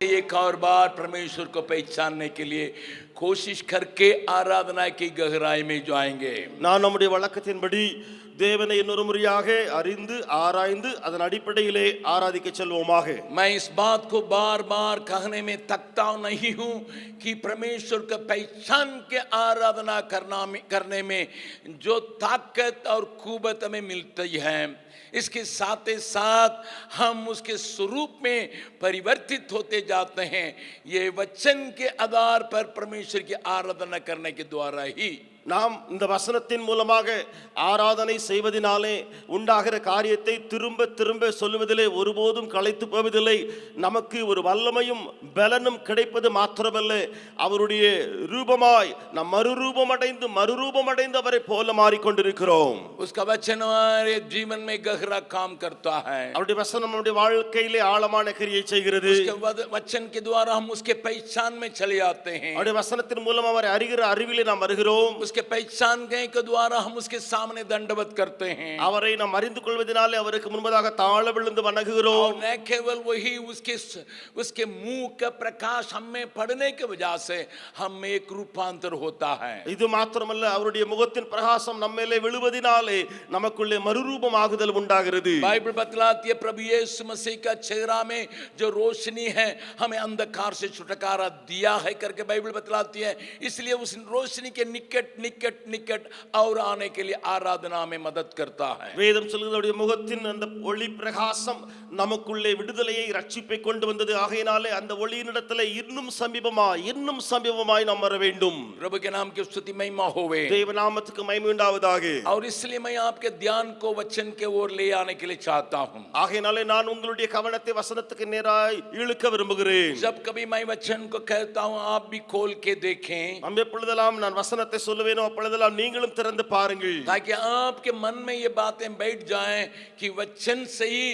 एक और बार परमेश्वर को पहचानने के लिए कोशिश करके आराधना की गहराई में जाएंगे। நான் நம்முடைய வழக்கத்தின்படி தேவனை இன்னொரு முறையாக அறிந்து ஆராய்ந்து அதன் अடிப்படையிலே ஆராதிக்க செல்வோமாக. मैं इस बात को बार बार कहने में थकता नहीं हूं कि परमेश्वर को पहचान के आराधना करने में जो ताकत और कुवत हमें मिलती है, इसके साथ ही साथ हम उसके स्वरूप में परिवर्तित होते जाते हैं। ये वचन के आधार पर परमेश्वर की आराधना करने के द्वारा ही நாம் இந்த வசனத்தின் மூலமாக ஆராதனை செய்வதினாலே உண்டாகிற காரியத்தை திரும்ப திரும்ப சொல்லுவதிலே ஒருபோதும் களைத்து போவதில்லை. நமக்கு ஒரு வல்லமையும் பலனும் கிடைப்பது மாத்திரமல்ல, அவருடைய ரூபமாய் நாம் மறுரூபமடைந்து அவரை போல மாறிக்கொண்டிருக்கிறோம். उसका वचन हमारे जीवन में गहरा काम करता है। அவருடைய வசனம் நம்முடைய வாழ்க்கையிலே ஆழமான கிரியை செய்கிறது. उसके वचन के द्वारा हम उसके पहचान में चले आते हैं। அவருடைய வசனத்தின் மூலம் அவரை அறிகிற அறிவிலே நாம் வருகிறோம். उसके पहचान गए के द्वारा हम उसके सामने दंडवत करते हैं। அவரை நாம் அறிந்து கொள்வதினாலே அவருக்கு முன்பதாக தாழ விழுந்து வணங்குகிறோம். और न केवल वही उसके मुंह का प्रकाश हमें पड़ने के वजह से हम में एक रूपांतर होता है। இது மாத்திரமல்ல, அவருடைய முகத்தின் பிரகாசம் நம்மேலே விழுவதினாலே நமக்குள்ளே மறுரூபமாகுதல் உண்டாகிறது. बाइबल बतलाती है प्रभु यीशु मसीह का चेहरा में जो रोशनी है हमें अंधकार से छुटकारा दिया है करके बाइबल बतलाती है। इसलिए उस रोशनी के निकट और आने के लिए आराधना में मदद करता है। வேதம் சொல்லுகிறது முகத்தின் அந்த ஒளி பிரகாசம் நமக்குள்ளே விடுதலையை ரட்சிப்பை கொண்டு வந்தது. ஆகையினாலே அந்த ஒளியினிடத்திலே இன்னும் சமீபமாய் நாம் வர வேண்டும். प्रभु के नाम की स्तुति महिमा होवे। தேவ நாமத்துக்கு மகிமை உண்டாவதாக. और इसलिए मैं आपके ध्यान को वचन के ओर ले आने के लिए चाहता हूं। ஆகையினாலே நான் உங்களுடைய கவனத்தை வசனத்துக்கு நேராய் இழுக்க விரும்புகிறேன். जब कभी मैं वचन को कहता हूं आप भी खोल के देखें। हम எப்பொழுதெல்லாம் நான் வசனத்தை சொல்லுவேனோ அப்பொழுதெல்லாம் நீங்களும் திறந்து பாருங்கள், ताकि आपके मन में ये बातें बैठ जाएं कि वचन से ही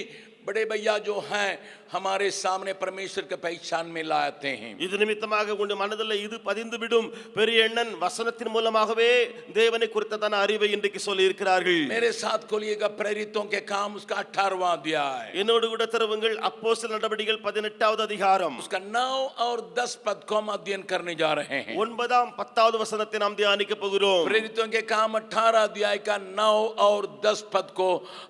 बड़े भैया जो हैं हमारे सामने परमेश्वर के पहचान में लाते हैं। இது நிமித்தமாக உங்களுடைய மனதில் இது பதிந்து விடும். பெரிய அண்ணன் வசனத்தின் மூலமாகவே தேவனை குறித்ததான அறிவை இன்றைக்கு சொல்லி இருக்கிறார்கள். मेरे साथ खोलिएगा प्रेरितों के काम उसका 18वां अध्याय। என்னோடு கூட திறவுங்கள் அப்போஸ்தலர் நடபடிகள் 18வது அதிகாரம். उसका 9 और 10 पद को हम अध्ययन करने जा रहे हैं। 9ஆம் 10வது வசனத்தை நாம் தியானிக்க போகிறோம். प्रेरितों के काम 18 अध्याय का 9 और 10 पद को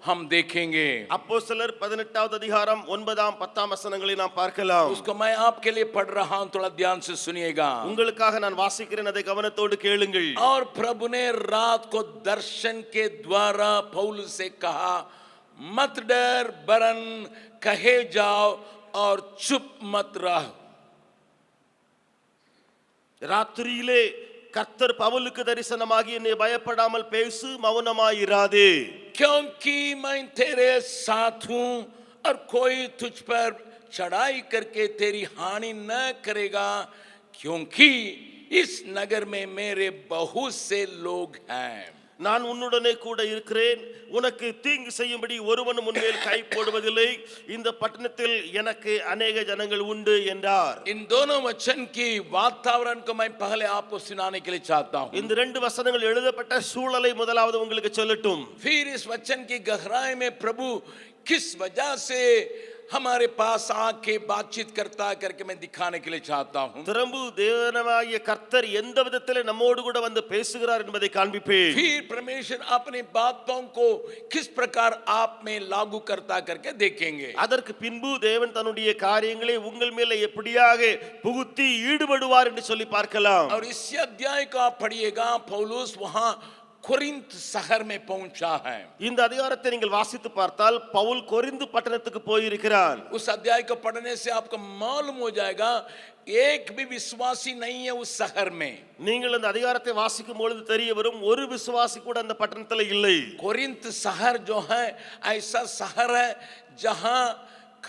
हम देखेंगे। அப்போஸ்தலர் 18வது அதிகாரம் 9ஆம் 10ஆம் வசனங்களை நாம் பார்க்கலாம். उसको मैं आपके लिए पढ़ रहा हूं, थोड़ा ध्यान से सुनिएगा। உங்களுக்காக நான் வாசிக்கிறேன், அதை கவனத்தோடு கேளுங்கள். और प्रभु ने रात को दर्शन के द्वारा पौलुस से कहा, मत डर वरन कहे जाओ और चुप मत रहो। ராத்திரியிலே கர்த்தர் பவுலுக்கு தரிசனமாகி என்னை பயப்படாமல் பேசு, மௌனமாயிராதே. क्योंकि मैं तेरे साथ हूं और कोई तुझ पर चढ़ाई करके तेरी हानि न करेगा, क्योंकि इस नगर में मेरे बहुत से लोग हैं। நான் உன்னுடனே கூட இருக்கிறேன், உனக்கு தீங்கு செய்யும்படி ஒருவனும் உன்மேல் கை போடுவதில்லை, இந்த பட்டணத்தில் எனக்கு अनेक ஜனங்கள் உண்டு என்றார். इन दोनों वचन की वातावरण को मैं पहले आपको सुनाने के लिए चाहता हूं। இந்த ரெண்டு वचनங்கள் எழுதப்பட்ட சூழலை முதலாவது உங்களுக்கு சொல்லட்டும். फिर इस वचन की गहराई में प्रभु किस वजह से हमारे पास आके बातचीत करता करके मैं दिखाने के लिए चाहता हूं। திரும்பு தேவனாகிய கர்த்தர் எந்த விதத்திலே நம்மோடு கூட வந்து பேசுகிறார் என்பதை காண்பிப்பேன். फिर परमेश्वर अपनी बातों को किस प्रकार आप में लागू करता करके देखेंगे। அதற்கு பின்பு தேவன் தன்னுடைய காரியங்களை உங்கள் மேலே எப்படியாக புகுத்தி ஈடுபடுவார் என்று சொல்லி பார்க்கலாம். और इस अध्याय को आप पढ़िएगा, पौलुस वहां कोरिन्थ शहर में पहुंचा है। இந்த அதிகாரத்தை நீங்கள் வாசித்து பார்த்தால் பவுல் கொரிந்து பட்டணத்துக்கு போயிருக்கிறார். उस अध्याय को पढ़ने से आपको मालूम हो जाएगा एक भी विश्वासी नहीं है उस शहर में। நீங்கள் அந்த அதிகாரத்தை வாசிக்கும் பொழுது தெரிய வரும், ஒரு விசுவாசி கூட அந்த பட்டணத்தில் இல்லை. कोरिन्थ शहर जो है ऐसा शहर है जहां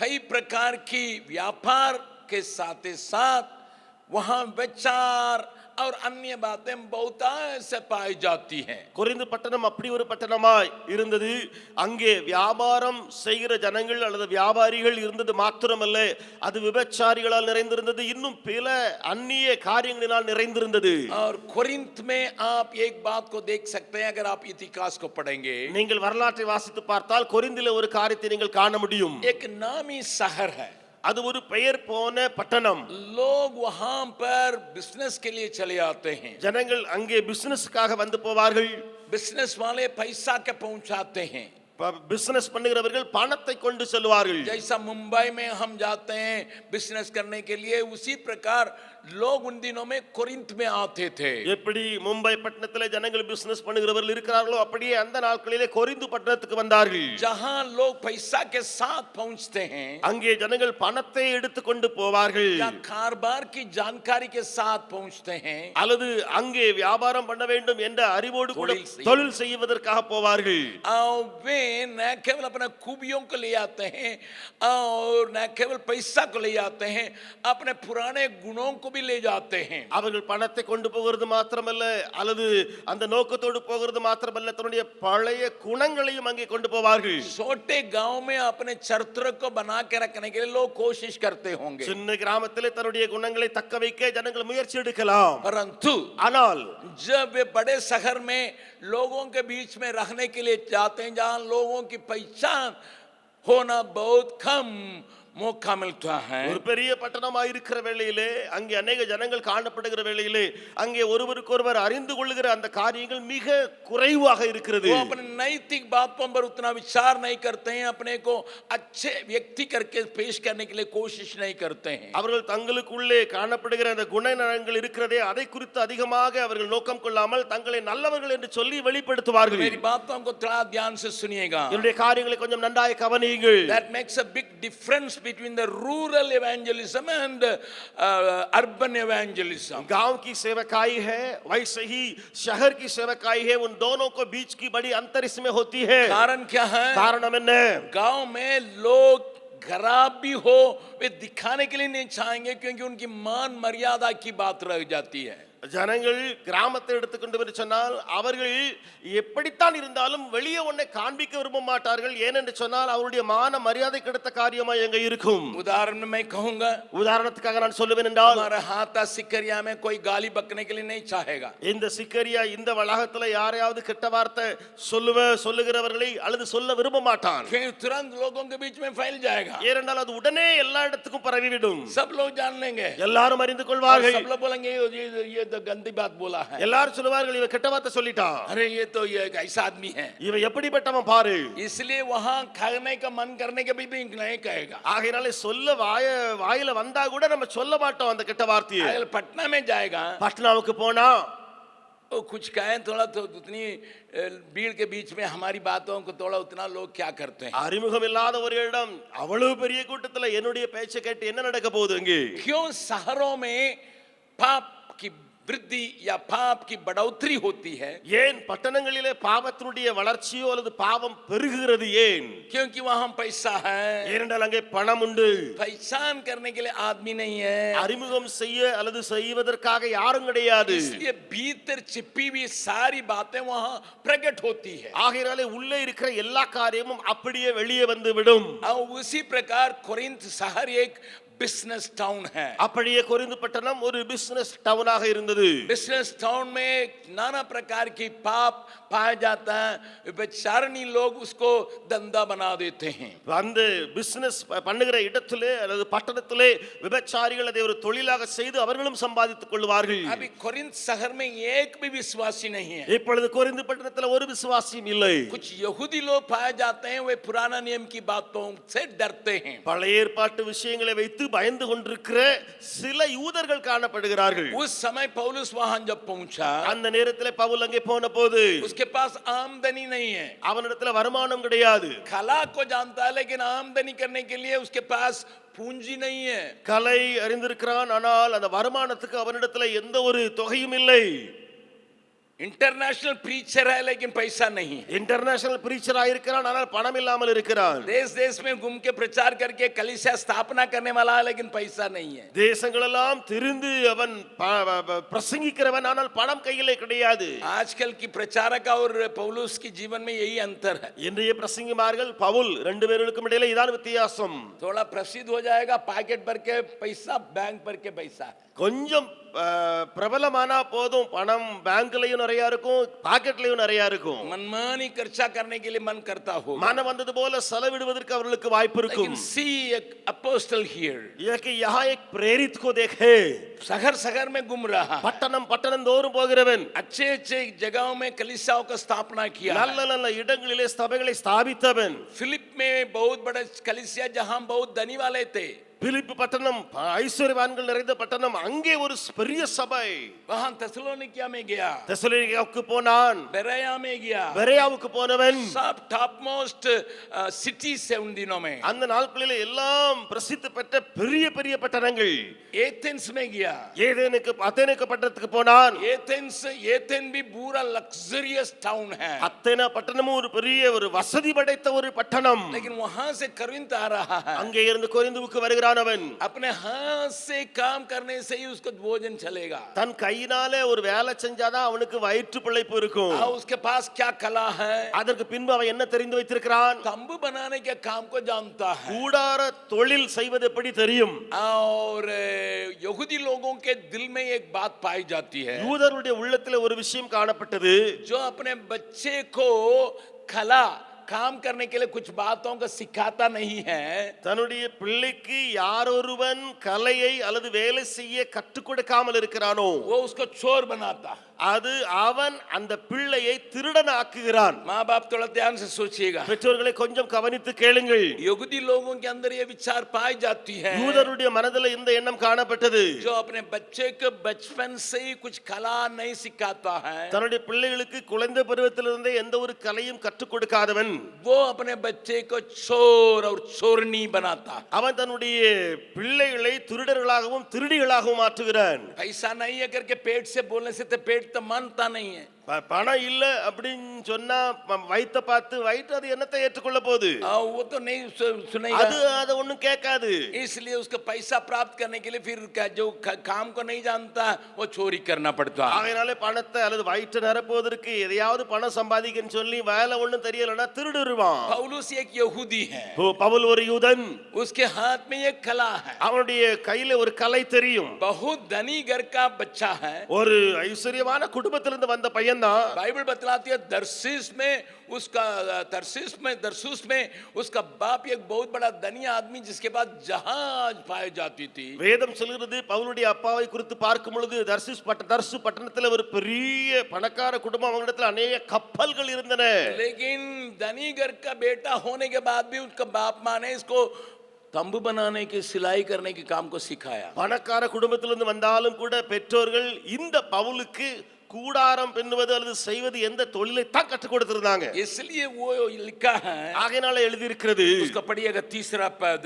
कई प्रकार की व्यापार के साथ साथ वहां विचार और अन्य बातें बहुत ऐसे पाई जाती हैं। கொரிந்து பட்டணம் அப்படி ஒரு பட்டணமாய் இருந்தது. அங்கே வியாபாரம் செய்கிற ஜனங்கள் அல்லது வியாபாரிகள் இருந்தது மாத்திரமல்ல, அது விபச்சாரிகளால் நிறைந்திருந்தது, இன்னும் பல அந்நிய காரியங்களினால் நிறைந்திருந்தது. और कोरिन्थ में आप एक बात को देख सकते हैं अगर आप इतिहास को पढ़ेंगे। நீங்கள் வரலாற்றை வாசித்து பார்த்தால் கொரிந்திலே ஒரு காரியத்தை நீங்கள் காண முடியும். एक नामी शहर है, அது ஒரு பெயர் போன பட்டணம். लोग वहां पर बिजनेस के लिए चले आते हैं. ஜனங்கள் அங்கே பிசினஸ்க்காக வந்து போவார்கள். बिजनेस वाले पैसा के पहुंचाते हैं. பிசினஸ் பண்ணுகிறவர்கள் பணத்தை கொண்டு செல்வார்கள். जैसा मुंबई में हम जाते हैं बिजनेस करने के लिए, उसी प्रकार लोग उन दिनों में कोरिंथ में आते थे. எப்படி மும்பை பட்டணத்திலே ஜனங்கள் பிசினஸ் பண்ணுகிறவர்கள் இருக்கிறார்களோ அப்படியே அந்த நாட்களிலே கொரிந்து பட்டணத்துக்கு வந்தார்கள். जहां लोग पैसा के साथ पहुंचते हैं, அங்கே ஜனங்கள் பணத்தை எடுத்துக்கொண்டு போவார்கள். या कारोबार की जानकारी के साथ पहुंचते हैं, அல்லது அங்கே வியாபாரம் பண்ண வேண்டும் என்ற அறிவோடு கூட தொழில் செய்வதற்காக போவார்கள். वे न केवल अपने खूबियों को ले आते हैं और न केवल पैसा को ले आते हैं, अपने पुराने गुणों को भी ले जाते हैं. அவர்கள் பணத்தை கொண்டு போகிறது மாத்திரமல்ல, அல்லது அந்த நோக்கத்தோடு போகிறது மாத்திரமல்ல, தன்னுடைய பழைய குணங்களையும் அங்கே கொண்டு போவார்கள். छोटे गांव में अपने चरित्र को बना के रखने के लिए लोग कोशिश करते होंगे, சின்ன கிராமத்திலே தன்னுடைய குணங்களை தக்க வைக்க ஜனங்கள் முயற்சி எடுக்கலாம். परंतु ஆனால் जब वे बड़े शहर में लोगों के बीच में रहने के लिए जाते हैं, जहां लोगों की पहचान होना बहुत कम मौका मिलता है, ஒரு பெரிய பட்டணமாய் இருக்கிற வேளையிலே, அங்கே अनेक ஜனங்கள் காணப்படுகிற வேளையிலே, அங்கே ஒருவருக்கொருவர் அறிந்து கொள்ளுகிற அந்த காரியங்கள் மிக குறைவாக இருக்கிறது. वो अपने नैतिक बातों पर उतना विचार नहीं करते हैं, अपने को अच्छे व्यक्ति करके पेश करने के लिए कोशिश नहीं करते हैं. அவர்கள் தங்களுக்குள்ளே காணப்படுகிற அந்த குணநலங்கள் இருக்கிறதே, அதை குறித்து அதிகமாக அவர்கள் நோக்கம் கொள்ளாமல் தங்களை நல்லவர்கள் என்று சொல்லி வெளிப்படுத்துவார்கள். मेरी बातों को थोड़ा ध्यान से सुनिएगा. என்னுடைய காரியங்களை கொஞ்சம் நன்றாய் கவனியுங்கள். That makes a big difference between the rural evangelism and urban evangelism. गांव की सेवकाई है, वैसे ही शहर की सेवकाई है, उन दोनों को बीच की बड़ी अंतर इसमें होती है. कारण क्या है? कारण என்ன? गांव में लोग खराब भी हो वे दिखाने के लिए नहीं चाहेंगे, क्योंकि उनकी मान मर्यादा की बात रह जाती है. ஜனங்கள் கிராமத்தை எடுத்துக்கொண்டு வந்து சொன்னால் அவர்கள் எப்படித்தான் இருந்தாலும் வெளியே ஒன்றை காண்பிக்க விரும்ப மாட்டார்கள். ஏனென்று சொன்னால் அவருடைய மான மரியாதை கெடுத்த காரியமா எங்க இருக்கும். उदाहरण में कहूंगा, உதாரணத்துக்காக நான் சொல்லுவேன் என்றால், हमारा हाथा सिकरिया में कोई गाली बकने के लिए नहीं चाहेगा. இந்த சிக்கரியா இந்த வளாகத்துல யாரையாவது கெட்ட வார்த்தை சொல்லுகிறவர்களை அல்லது சொல்ல விரும்ப மாட்டான். फिर तुरंत लोगों के बीच में फैल जाएगा. ஏனென்றால் அது உடனே எல்லா இடத்துக்கும் பரவிவிடும். सब लोग जान लेंगे, எல்லாரும் அறிந்து और கொள்வார்கள். सब लोग बोलेंगे ये तो गंदी बात बोला है. எல்லாரும் சொல்லுவார்கள், இவன் கெட்ட வார்த்தை சொல்லிட்டான். अरे ये तो ये एक ऐसा आदमी है. இவன் எப்படிப்பட்டவன் பாரு. इसलिए वहां खाने का मन करने के भी नहीं कहेगा. ஆகையினாலே சொல்ல வாயில வந்தா கூட நம்ம சொல்ல மாட்டோம் அந்த கெட்ட வார்த்தையை. अगर पटना में जाएगा, பட்னாவுக்கு போனா तो कुछ कहें थोड़ा, तो उतनी भीड़ के बीच में हमारी बातों को थोड़ा उतना लोग क्या करते हैं. அறிமுகம் இல்லாத ஒரு இடம், அவ்வளவு பெரிய கூட்டத்துல என்னுடைய பேச்சை கேட்டு என்ன நடக்க போகுது அங்கே? क्यों शहरों में पाप की वृद्धि या पाप की बढ़ोतरी होती है? ஏன் பட்டணங்களிலே பாவத்தினுடைய வளர்ச்சியோ அல்லது பாவம் பெருகுகிறது ஏன்? क्योंकि वहां पैसा है, ஏனென்றால் அங்கே பணம் உண்டு. पहचान करने के लिए आदमी नहीं है, அறிமுகம் செய்ய அல்லது செய்வதற்காக யாரும் கிடையாது. इसलिए भीतर छिपी हुई सारी बातें वहां प्रकट होती है. ஆகையினாலே உள்ளே இருக்கிற எல்லா காரியமும் அப்படியே வெளியே வந்து விடும். और उसी प्रकार कोरिन्थ शहर एक बिजनेस टाउन है. அப்படியே கொரிந்து பட்டணம் ஒரு பிசினஸ் டவுனாக இருந்தது. बिजनेस टाउन में नाना प्रकार की पाप पाया जाता है, बेचारनी लोग उसको धंधा बना देते हैं. அந்த பிசினஸ் பண்ணுகிற இடத்திலே அல்லது பட்டணத்திலே விபச்சாரிகள் அதை ஒரு தொழிலாக செய்து அவர்களும் சம்பாதித்துக் கொள்வார்கள். अभी कोरिन्थ शहर में एक भी विश्वासी नहीं है. இப்பொழுது கொரிந்து பட்டணத்தில் ஒரு விசுவாசியும் இல்லை. कुछ यहूदी लोग पाए जाते हैं, वे पुराना नियम की बातों से डरते हैं. பழைய ஏற்பாட்டு விஷயங்களை வைத்து பயந்து கொண்டிருக்கிற சில யூதர்கள் காணப்படுகிறார்கள். उस समय पौलुस वहां जब पहुंचा, அந்த நேரத்திலே பவுல் அங்கே போன போது उसके पास आमदनी नहीं है. அவனிடத்துல வருமானம் கிடையாது. कला को जानता है, लेकिन आमदनी करने के लिए उसके पास पूंजी नहीं है. கலை அறிந்திருக்கிறான், ஆனால் அந்த வருமானத்துக்கு அவனிடத்துல எந்த ஒரு தொகையும் இல்லை. इंटरनेशनल प्रीचर है, लेकिन पैसा नहीं है. இன்டர்நேஷனல் பிரீச்சர் ஆயிருக்கிறான், ஆனால் பணம் இல்லாமல் இருக்கிறான். देश देश में घूम के प्रचार करके कलीसिया स्थापना करने वाला है, लेकिन पैसा नहीं है. தேசங்களெல்லாம் திரிந்து அவன் பிரசங்கிக்கிறவன், ஆனால் பணம் கையிலே கிடையாது. आजकल की प्रचारक और पौलुस की जीवन में यही अंतर है. இன்றைய பிரசங்கிமார்கள் பவுல் ரெண்டு பேருக்கும் இடையில இதான் வித்தியாசம். थोड़ा प्रसिद्ध हो जाएगा, पैकेट भर के पैसा, बैंक भर के पैसा. கொஞ்சம் பிரபலமானா போதும், பணம் பேங்க்லயும் நிறைய இருக்கும், பாக்கெட்லயும் நிறைய இருக்கும். मनमानी खर्चा करने के लिए मन करता हो, மனம் வந்தது போல செலவிடுவதற்கு அவர்களுக்கு வாய்ப்பு இருக்கும். लेकिन see a apostle here, कि यहाँ एक प्रेरित को देखे, शहर शहर में घूम रहा, பட்டணம் பட்டணம் தோறும் போகிறவன், अच्छे अच्छे जगहों में कलीसियाओं का स्थापना किया, நல்ல நல்ல இடங்களிலே சபைகளை ஸ்தாபித்தவன். फिलिप में बहुत बड़ा कलीसिया जहां बहुत धनी वाले थे, பிலிப்பு பட்டணம் ஐஸ்வர்யவான்கள் நிறைந்த பட்டணம், அங்கே ஒரு பெரிய சபை. वहां தெசலோனிக்கியா में गया, தெசலோனிக்கேவுக்கு போனான், बेरेया में गया, பெரேயாவுக்கு போனவன். सब टॉप मोस्ट सिटीज है उन दिनों में, அந்த நாட்களிலே எல்லாம் பிரசித்தி பெற்ற பெரிய பெரிய பட்டணங்கள். एथेंस में गया, அத்தேனுக்கு பட்டணத்துக்கு போனான். एथेन भी पूरा लग्जरियस टाउन है, அத்தேனா பட்டணமும் ஒரு பெரிய ஒரு வசதி படைத்த ஒரு பட்டணம். लेकिन वहां से करिन्थ आ रहा है, அங்கே இருந்து கொரிந்துவுக்கு வருகிறான் அவன். अपने हाथ से काम करने से ही उसको भोजन चलेगा, தன் கையினாலே ஒரு வேலை செஞ்சாதான் அவனுக்கு வயிற்று பிழைப்பு இருக்கும். उसके पास क्या कला है, அதற்கு பின்பு அவன் என்ன தெரிந்து வைத்திருக்கிறான்? तंबू बनाने के काम को जानता है, கூடார தொழில் செய்வது எப்படி தெரியும். और यहूदी लोगों के दिल में एक बात पाई जाती है, யூதருடைய உள்ளத்தில் ஒரு விஷயம் காணப்பட்டது. जो अपने बच्चे को कला काम करने के लिए कुछ बातों को सिखाता नहीं है, தன்னுடைய பிள்ளைக்கு யாரொருவன் கலையை அல்லது வேலை செய்ய கற்றுக் கொடுக்காமல் இருக்கிறானோ, वो उसको चोर बनाता, அது அவன் அந்த பிள்ளையை திருடன் ஆக்குகிறான். माँ बाप थोड़ा ध्यान से सोचिएगा, பெற்றோர்களை கொஞ்சம் கவனித்து கேளுங்கள். यहूदी लोगों के अंदर ये विचार पाई जाती है, யூதருடைய மனதில் இந்த எண்ணம் காணப்பட்டது. जो अपने बच्चे को बचपन से ही कुछ कला नहीं सिखाता है, தன்னுடைய பிள்ளைகளுக்கு குழந்தை பருவத்திலிருந்தே எந்த ஒரு கலையும் கற்றுக் கொடுக்காதவன், वो अपने बच्चे को चोर और चोरनी बनाता, அவன் தன்னுடைய பிள்ளைகளை திருடர்களாகவும் திருடிகளாகவும் மாற்றுகிறான். पैसा नहीं है करके पेट से बोलने से तो पेट तो मानता नहीं है, பணம் இல்ல அப்படின்னு சொன்னா வயித்தை பார்த்து வயிற்று அது என்னத்தை ஏற்றுக்கொள்ள போகுது, वो तो नहीं सुनेगा, அது ஒண்ணும் கேட்காது. इसलिए उसको पैसा प्राप्त करने के लिए फिर जो काम को नहीं जानता वो चोरी करना पड़ता, ஆகையினாலே பணத்தை அல்லது வயிற்று நிரப்புவதற்கு எதையாவது பணம் சம்பாதிக்கன்னு சொல்லி வேலை ஒண்ணும் தெரியலன்னா திருடுருவான். पौलुस एक यहूदी है, பவுல் ஒரு யூதன், उसके हाथ में एक कला है, அவனுடைய கையில ஒரு கலை தெரியும். बहुत धनी घर का बच्चा है, ஒரு ஐஸ்வர்யமான குடும்பத்திலிருந்து வந்த பையன் தான். बाइबल बतलाती है दरसीस में उसका बाप एक बहुत बड़ा धनी आदमी जिसके पास जहाज पाई जाती थी, வேதம் சொல்கிறது பவுலுடைய அப்பாவை குறித்து பார்க்கும் பொழுது தர்சு பட்டணத்தில் ஒரு பெரிய பணக்கார குடும்பம், அவங்களிடத்தில் அநேக கப்பல்கள் இருந்தன. लेकिन धनी घर का बेटा होने के बाद भी उसका बाप माँ ने इसको तंबू बनाने की सिलाई करने के काम को सिखाया, பணக்கார குடும்பத்திலிருந்து வந்தாலும் கூட பெற்றோர்கள் இந்த பவுலுக்கு கூடாரம் பின்னுவது அல்லது செய்வது எந்த தொழிலை தான் கற்றுக் கொடுத்திருந்தாங்க. इसलिए वो लिखा है, ஆகையினால எழுதி இருக்கிறது. उसका पढ़िएगा तीसरा पद,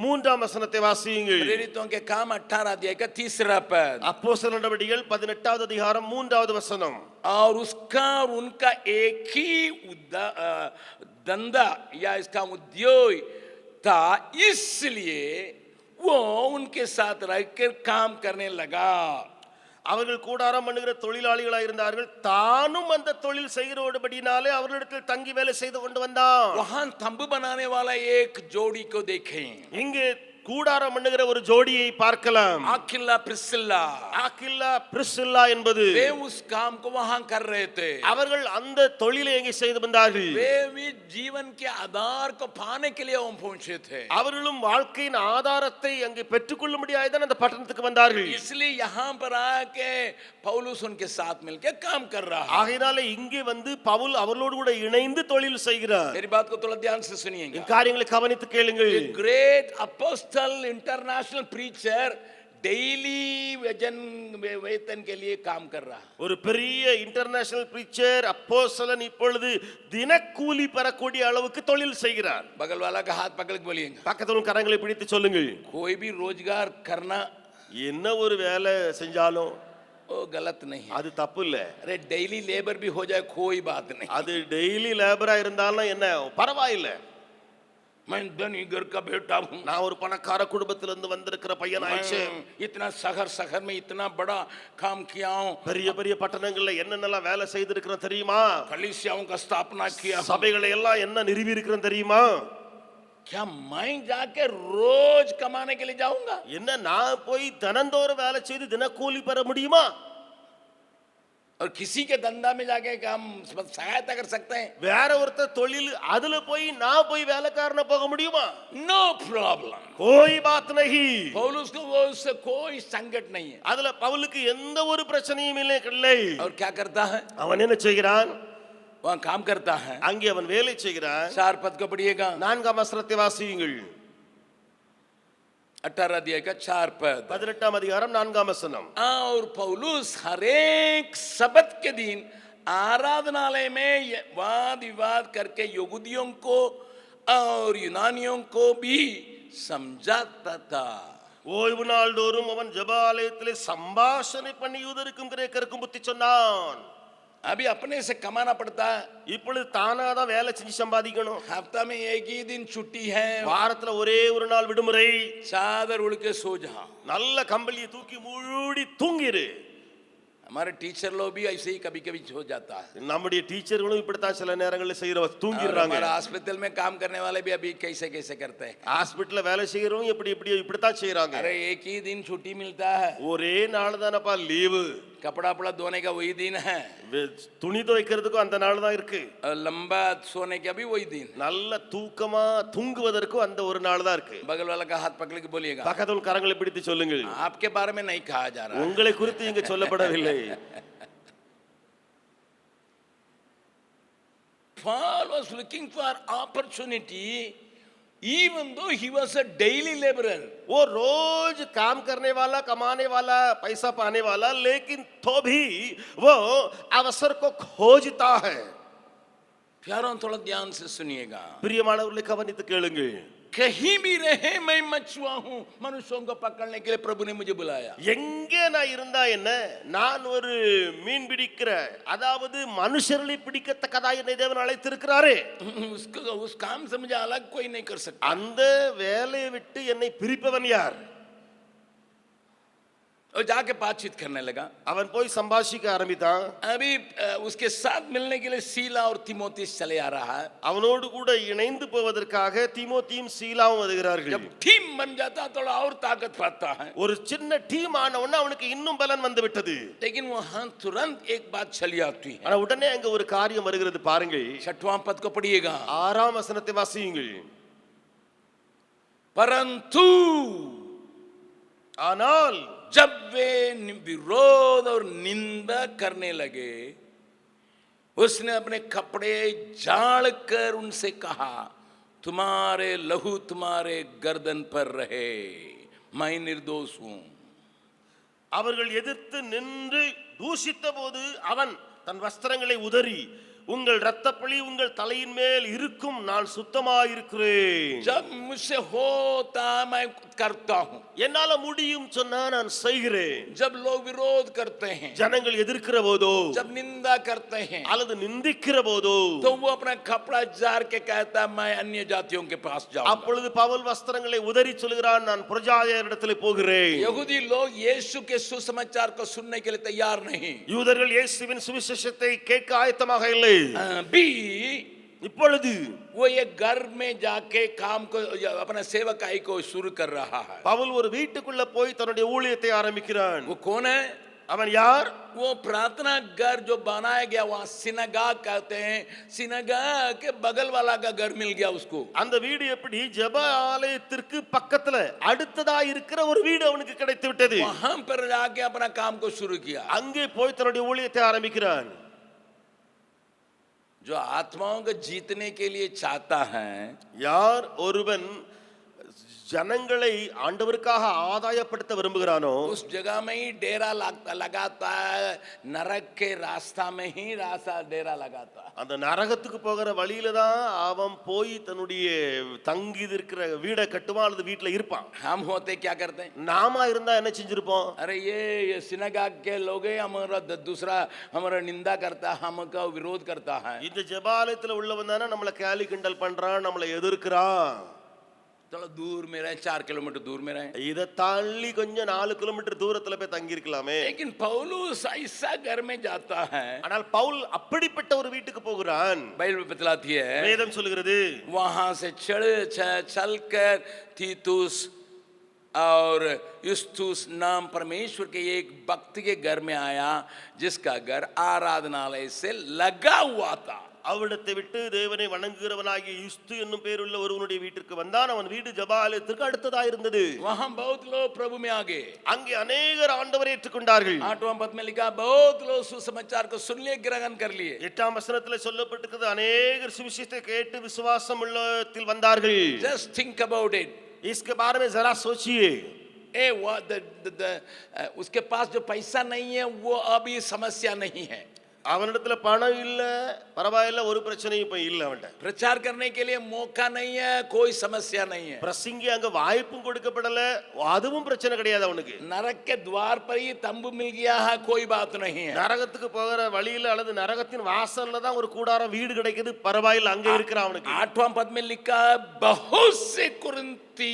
3ஆம் வசனத்தை வாசியுங்கள். प्रेरितों के काम 18 अध्याय का तीसरा पद, அப்போஸ்தலர் நடவடிக்கைகள் 18வது அதிகாரம் 3வது வசனம். और उसका और उनका एक ही धंधा या इसका उद्योग था, इसलिए वो उनके साथ रहकर काम करने लगा. அவர்கள் கூடாரம் பண்ணுகிற தொழிலாளிகளாக இருந்தார்கள். தானும் அந்த தொழில் செய்கிறபடினாலே அவர்களிடத்தில் தங்கி வேலை செய்து கொண்டு வந்தான். वहां तंबू बनाने वाला एक जोड़ी को देखें, இங்கே கூடாரம் பண்ணுகிற ஒரு ஜோடியை பார்க்கலாம். आकिला பிரிஸ்சில்லா என்பது वे उस काम को वहां कर रहे थे, அவர்கள் அந்த தொழிலை எங்கே செய்து வந்தார்கள். वे भी जीवन के आधार को पाने के लिए वहां पहुंचे थे, அவர்களும் வாழ்க்கையின் ஆதாரத்தை அங்கே பெற்றுக்கொள்ள முடியாதுதான் அந்த பட்டணத்துக்கு வந்தார்கள். इसलिए यहाँ पर आके पौलुस उनके साथ मिलकर काम कर रहा है. ஆகையினாலே இங்கே வந்து பவுல் அவர்களோடு கூட இணைந்து தொழில் செய்கிறார். मेरी बात को थोड़ा ध्यान से सुनिएगा, இந்த காரியங்களை கவனித்து கேளுங்கள். Great apostle international preacher daily वेतन के लिए काम कर रहा है. ஒரு பெரிய இன்டர்நேஷனல் பிரீச்சர் அப்போஸ்தலன் இப்பொழுது தினக்கூலி பெறக்கூடிய அளவுக்கு தொழில் செய்கிறார். बगल वाला का हाथ पकड़ के बोलिएगा, பக்கத்துல கரங்களை பிடித்து சொல்லுங்கள். कोई भी रोजगार करना என்ன ஒரு வேலை செஞ்சாலும் वो गलत नहीं है, அது தப்பு இல்ல. अरे डेली लेबर भी हो जाए कोई बात नहीं, அது டெய்லி லேபரா இருந்தாலும் என்ன பரவாயில்லை. मैं धनी घर का बेटा हूँ, நான் ஒரு பணக்கார குடும்பத்திலிருந்து வந்திருக்கிற பையன் ஆயிடுச்சு. इतना शहर में इतना बड़ा काम किया हूँ, பெரிய பெரிய பட்டணங்கள்ல என்னென்னலாம் வேலை செய்திருக்கிறேன் தெரியுமா, कलीसियाओं का स्थापना किया, சபைகளை எல்லாம் என்ன நிறுவி இருக்கிறேன் தெரியுமா. क्या मैं जाके रोज कमाने के लिए जाऊंगा? என்ன நான் போய் தினந்தோறும் வேலை செய்து தினக்கூலி பெற முடியுமா? और किसी के धंधा में जाके हम सहायता कर सकते हैं? வேற ஒருத்தர் தொழில் அதுல போய் நான் போய் வேலைக்காரனா போக முடியுமா? नो प्रॉब्लम, कोई बात नहीं. पौलुस को वो उससे कोई संकट नहीं है. அதுல பவுலுக்கு எந்த ஒரு பிரச்சனையும் இல்லை. और क्या करता है? அவன் என்ன செய்கிறான்? वहाँ काम करता है. அங்கே அவன் வேலை செய்கிறான். 4 पद को पढ़िएगा. 4ஆம் வசனத்தை வாசியுங்கள். 18 अध्याय का 4 पद. 18ஆம் அதிகாரம் 4ஆம் வசனம். और पौलुस हर एक सबत के दिन आराधनालय में वाद विवाद करके यहूदियों को और यूनानियों को भी समझाता था. ஓய்வு நாள்தோறும் அவன் ஜெபாலயத்திலே சம்பாஷணை பண்ணி யூதருக்கும் கிரேக்கருக்கும் புத்தி சொன்னான். अभी अपने से कमाना पड़ता है. இப்பொழுது தானா தான் வேலை செஞ்சு சம்பாதிக்கணும். हफ्ता में एक ही दिन छुट्टी है. வாரத்துல ஒரே ஒரு நாள் விடுமுறை. चादर उड़ के सो जा. நல்ல கம்பளியை தூக்கி மூடி தூங்கிரு. हमारे टीचर लोग भी ऐसे ही कभी कभी हो जाता है. நம்முடைய டீச்சர்களும் இப்படித்தான் சில நேரங்களில் செய்யற தூங்கிடுறாங்க. हमारा हॉस्पिटल में काम करने वाले भी अभी कैसे कैसे करते हैं. ஹாஸ்பிடல்ல வேலை செய்யறவங்க இப்படித்தான் செய்யறாங்க. अरे एक ही दिन छुट्टी मिलता है. ஒரே நாள் தானப்பா லீவு. कपड़ा उपड़ा धोने का वही दिन है. துணி துவைக்கிறதுக்கும் அந்த நாள் தான் இருக்கு. लंबा सोने का भी वही दिन. நல்ல தூக்கமா தூங்குவதற்கும் அந்த ஒரு நாள் தான் இருக்கு. बगल वाला का हाथ पकड़ के बोलिएगा. பக்கத்துல கரங்களை பிடித்து சொல்லுங்கள். आपके बारे में नहीं कहा जा रहा. உங்களை குறித்து இங்கு சொல்லப்படவில்லை. Paul was looking for opportunity even though he was a daily laborer. वो रोज काम करने वाला, कमाने वाला, पैसा पाने वाला, लेकिन तो भी वो अवसर को खोजता है. प्यारों थोड़ा ध्यान से सुनिएगा. பிரியமானவர்களே கவனித்து கேளுங்கள். कहीं भी रहे मैं मछुआ हूं, मनुष्यों को पकड़ने के लिए प्रभु ने मुझे बुलाया. எங்கே நான் இருந்தா என்ன, நான் ஒரு மீன் பிடிக்கிற, அதாவது மனுஷர்களை பிடிக்கத்தக்கதா என்னை தேவன் அழைத்திருக்கிறாரே. उसको उस काम से मुझे अलग कोई नहीं कर सकता. அந்த வேலையை விட்டு என்னை பிரிப்பவன் யார்? और जाके बातचीत करने लगा. அவன் போய் சம்பாஷிக்க ஆரம்பித்தான். अभी उसके साथ मिलने के लिए सीला और तीमोथेस चले आ रहा है. அவனோடு கூட இணைந்து போவதற்காக தீமோத்தியும் சீலாவும் வருகிறார்கள். जब टीम बन जाता थोड़ा और ताकत पाता है. ஒரு சின்ன டீம் ஆனவன அவனுக்கு இன்னும் பலன் வந்து விட்டது. लेकिन वहां तुरंत एक बात चली आती है. ஆனா உடனே அங்க ஒரு காரியம் வருகிறது பாருங்கள். 6वां पद को पढ़िएगा. 6ஆம் வசனத்தை வாசியுங்கள். परंतु ஆனால் जब वे विरोध और निंदा करने लगे, उसने अपने कपड़े झाड़ कर उनसे कहा, तुम्हारे लहू तुम्हारे गर्दन पर रहे, मैं निर्दोष हूं. அவர்கள் எதிர்த்து நின்று தூஷித்த போது அவன் தன் வஸ்திரங்களை உதறி, உங்கள் இரத்தப்பழி உங்கள் தலையின் மேல் இருக்கும், நான் சுத்தமாயிருக்கிறேன். जब मुझसे होता मैं करता हूं. என்னால முடியும் சொன்னா நான் செய்கிறேன். जब लोग विरोध करते हैं, ஜனங்கள் எதிர்க்கிற போதோ, जब निंदा करते हैं, அல்லது நிந்திக்கிற போதோ, तो वो अपना कपड़ा झाड़ के कहता मैं अन्य जातियों के पास जाऊंगा. அப்பொழுது பவுல் வஸ்திரங்களை உதறி சொல்கிறான், நான் புரஜாதியாரிடத்திலே போகிறேன். यहूदी लोग यीशु के सुसमाचार को सुनने के लिए तैयार नहीं. யூதர்கள் இயேசுவின் சுவிசேஷத்தை கேட்க ஆயத்தமாக இல்லை. अभी இப்பொழுது वो ये घर में जाके काम को अपना सेवकाई को शुरू कर रहा है. பவுல் ஒரு வீட்டுக்குள்ள போய் தன்னுடைய ஊழியத்தை ஆரம்பிக்கிறான். वो कौन है? அவன் யார்? वो प्रार्थना घर जो बनाया गया, वहां सिनगाग कहते हैं. सिनगाग के बगल वाला का घर मिल गया उसको. அந்த வீடு எப்படி? ஜெப ஆலயத்திற்கு பக்கத்துல அடுத்ததா இருக்கிற ஒரு வீடு அவனுக்கு கிடைத்து விட்டது. वहां पर जाके अपना काम को शुरू किया. அங்கே போய் தன்னுடைய ஊழியத்தை ஆரம்பிக்கிறான். जो आत्माओं को जीतने के लिए चाहता है, யார் ஒருவன் ஜனங்களை ஆண்டவருக்காக ஆதாயப்படுத்த விரும்புகிறானோ, उस जगह में ही डेरा लगाता है. नरक के रास्ता में ही रास्ता डेरा लगाता है. அந்த நரகத்துக்கு போகிற வழியில தான் அவன் போய் தன்னுடைய தங்கி இருக்கிற வீடை கட்டுவான் அல்லது வீட்டுல இருப்பான். हम होते क्या करते हैं? நாம இருந்தா என்ன செஞ்சிருப்போம்? अरे ये सिनगाग के लोग हैं, हमारा दूसरा हमारा निंदा करता है, हमका विरोध करता है. இந்த ஜெபாலயத்துல உள்ளவன் தானே நம்மளை கேலி கிண்டல் பண்றான், நம்மளை எதிர்க்கிறான். थोड़ा दूर में रहे, 4 किलोमीटर दूर में रहे। இதை தள்ளி கொஞ்சம் 4 கிலோமீட்டர் தூரத்துல போய் தங்கி இருக்கலாமே. लेकिन पौलुस ऐसा घर में जाता है, ஆனால் பவுல் அப்படிப்பட்ட ஒரு வீட்டுக்கு போகிறான். बाइबल बतलाती है, வேதம் சொல்லுகிறது वहां से चलकर तीतुस और युस्तुस नाम परमेश्वर के एक भक्त के घर में आया, जिसका घर आराधनालय से लगा हुआ था। அவிடத்தை விட்டு தேவனை வணங்குகிறவனாகிய யுஸ்து என்னும் பேருள்ள ஒருவனுடைய வீட்டிற்கு வந்தான். அவன் வீடு ஜெபாலயத்திற்கு அடுத்ததா இருந்தது. वहां बहुत लोग प्रभु में आ गए, அங்கே अनेகர் ஆண்டவரை ஏற்றுக்கொண்டார்கள். 8वां पद में लिखा, बहुत लोग सुसमाचार को सुन लिए, ग्रहण कर लिए। 8ஆம் வசனத்திலே சொல்லப்பட்டிருக்கிறது, अनेகர் சுவிசேஷத்தை கேட்டு விசுவாசம் உள்ளத்தில் வந்தார்கள். Just think about it. इसके बारे में जरा सोचिए. उसके पास जो पैसा नहीं है वो अभी समस्या नहीं है। அவனிடத்துல பணம் இல்ல, பரவாயில்ல, ஒரு பிரச்சனையும் இப்ப இல்ல. அவன்கிட்ட प्रचार करने के लिए मौका नहीं है, कोई समस्या नहीं है। பிரசங்கி அங்க வாய்ப்பும் கொடுக்கப்படல, அதுவும் பிரச்சனை கிடையாது அவனுக்கு. नरक के द्वार पर ही तंबू मिल गया है, कोई बात नहीं है। நரகத்துக்கு போகிற வழியில அல்லது நரகத்தின் வாசல்ல தான் ஒரு கூடாரம் வீடு கிடைக்குது, பரவாயில்ல, அங்க இருக்கிற அவனுக்கு. 8वां पद में लिखा, बहुत से कुरिन्ती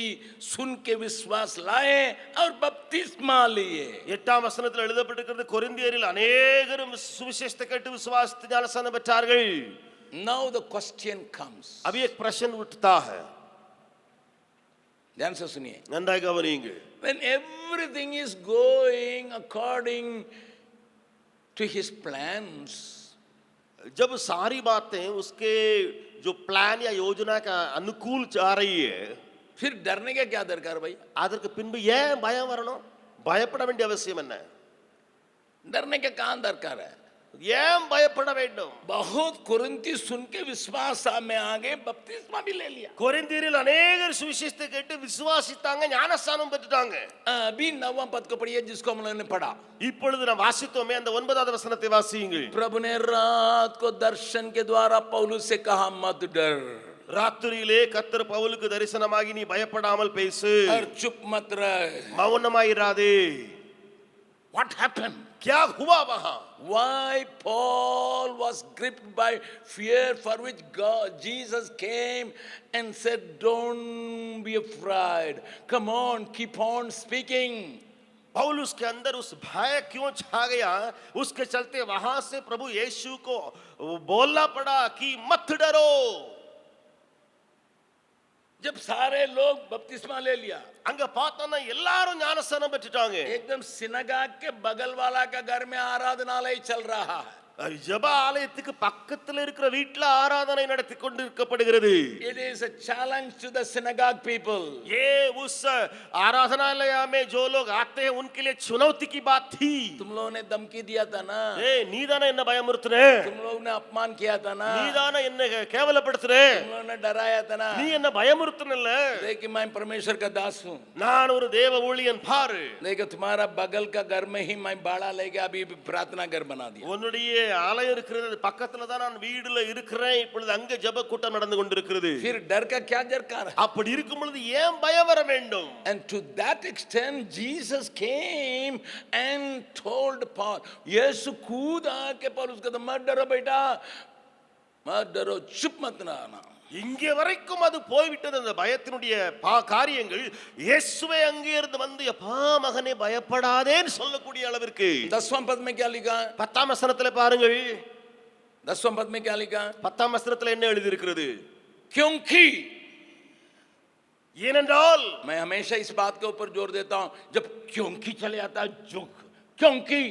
सुन के विश्वास लाए और बपतिस्मा लिए। 8ஆம் வசனத்தில் எழுதப்பட்டிருக்கிறது, கொரிந்தியரில் अनेகரும் சுவிசேஷத்தை கேட்டு விசுவாசித்து ஞானஸ்நானம் பெற்றார்கள். Now the question comes. अभी एक प्रश्न उठता है, ध्यान से सुनिए, Nandai कवरिंगे. when everything is going according to his plans, जब सारी बातें उसके जो प्लान या योजना का अनुकूल जा रही है, फिर डरने का क्या दरकार भाई? அதற்கு பின்பு ஏன் பயம் வரணும்? பயப்பட வேண்டிய அவசியம் என்ன? डरने का कहां दरकार है? ஏன் பயப்பட வேண்டும்? बहुत कुरिन्ती सुन के विश्वास में आ गए, बपतिस्मा भी ले लिया। கொரிந்தியரில் अनेகர் சுவிசேஷத்தை கேட்டு விசுவாசித்தாங்க, ஞானஸ்நானம் பெற்றுட்டாங்க. अभी 9वां पद को पढ़िए, जिसको हम लोगों ने पढ़ा। இப்பொழுது நாம் வாசித்தோமே, அந்த 9வது வசனத்தை வாசியுங்கள். प्रभु ने रात को दर्शन के द्वारा पौलुस से कहा, मत डर। ராத்திரியிலே கர்த்தர் பவுலுக்கு தரிசனமாகி, நீ பயப்படாமல் பேசு, और चुप मत रह। மௌனமாயிராதே. What happened? क्या हुआ वहां? Why Paul was gripped by fear, for which Jesus came and said, don't be afraid, come on, keep on speaking. पौलुस के अंदर उस भय क्यों छा गया? उसके चलते वहां से प्रभु यीशु को बोलना पड़ा कि मत डरो. जब सारे लोग बपतिस्मा ले लिया, அங்க பார்த்தோம்னா எல்லாரும் ஞானஸ்நானம் பெற்றுட்டாங்க. एकदम सिनगाग के बगल वाला का घर में आराधनालय चल रहा है। ஜெப ஆலயத்துக்கு பக்கத்துல இருக்கிற வீட்ல ஆராதனை நடத்தி கொண்டிருக்கப்படுகிறது. It is a challenge to the synagogue people. ये उस आराधनालय में जो लोग आते हैं उनके लिए चुनौती की बात थी. तुम लोगों ने धमकी दिया था ना, நீதானே என்ன பயமுறுத்துறே, तुम लोग ने अपमान किया था ना, நீதானே என்ன கேவலப்படுத்துறே, तुम लोगों ने डराया था ना। நீ என்ன பயமுறுத்துனல்ல. देखिए मैं परमेश्वर का दास हूँ, நான் ஒரு தேவ ஊழியன். பாரு, देखो तुम्हारा बगल का घर में ही मैं बाड़ा लेके अभी प्रार्थना घर बना दिया। உன்னுடைய ஆலயம் இருக்கிறது பக்கத்துல தான், நான் வீடுல இருக்கிறேன், இப்பொழுது அங்க ஜெப கூட்டம் நடந்து கொண்டிருக்கிறது. फिर डर का क्या दरकार है? அப்படி இருக்கும் பொழுது ஏன் பயம் வர வேண்டும்? And to that extent Jesus came and told Paul, यीशु खुद आके पौलुस को, मत डरो बेटा, मत डरो, चुप मत रहना। இங்கே வரைக்கும் அது போய்விட்டது. அந்த பயத்தினுடைய காரியங்கள் இயேசுவே அங்கே இருந்து வந்து, அப்பா மகனே பயப்படாதேன்னு சொல்லக்கூடிய அளவிற்கு. 10वां पद में क्या लिखा? 10ஆம் வசனத்துல பாருங்கள். 10वां पद में क्या लिखा? 10ஆம் வசனத்துல என்ன எழுதி இருக்கிறது? क्योंकि, ஏனென்றால், मैं हमेशा इस बात के ऊपर जोर देता हूं, जब क्योंकि चले आता है, जो क्योंकि,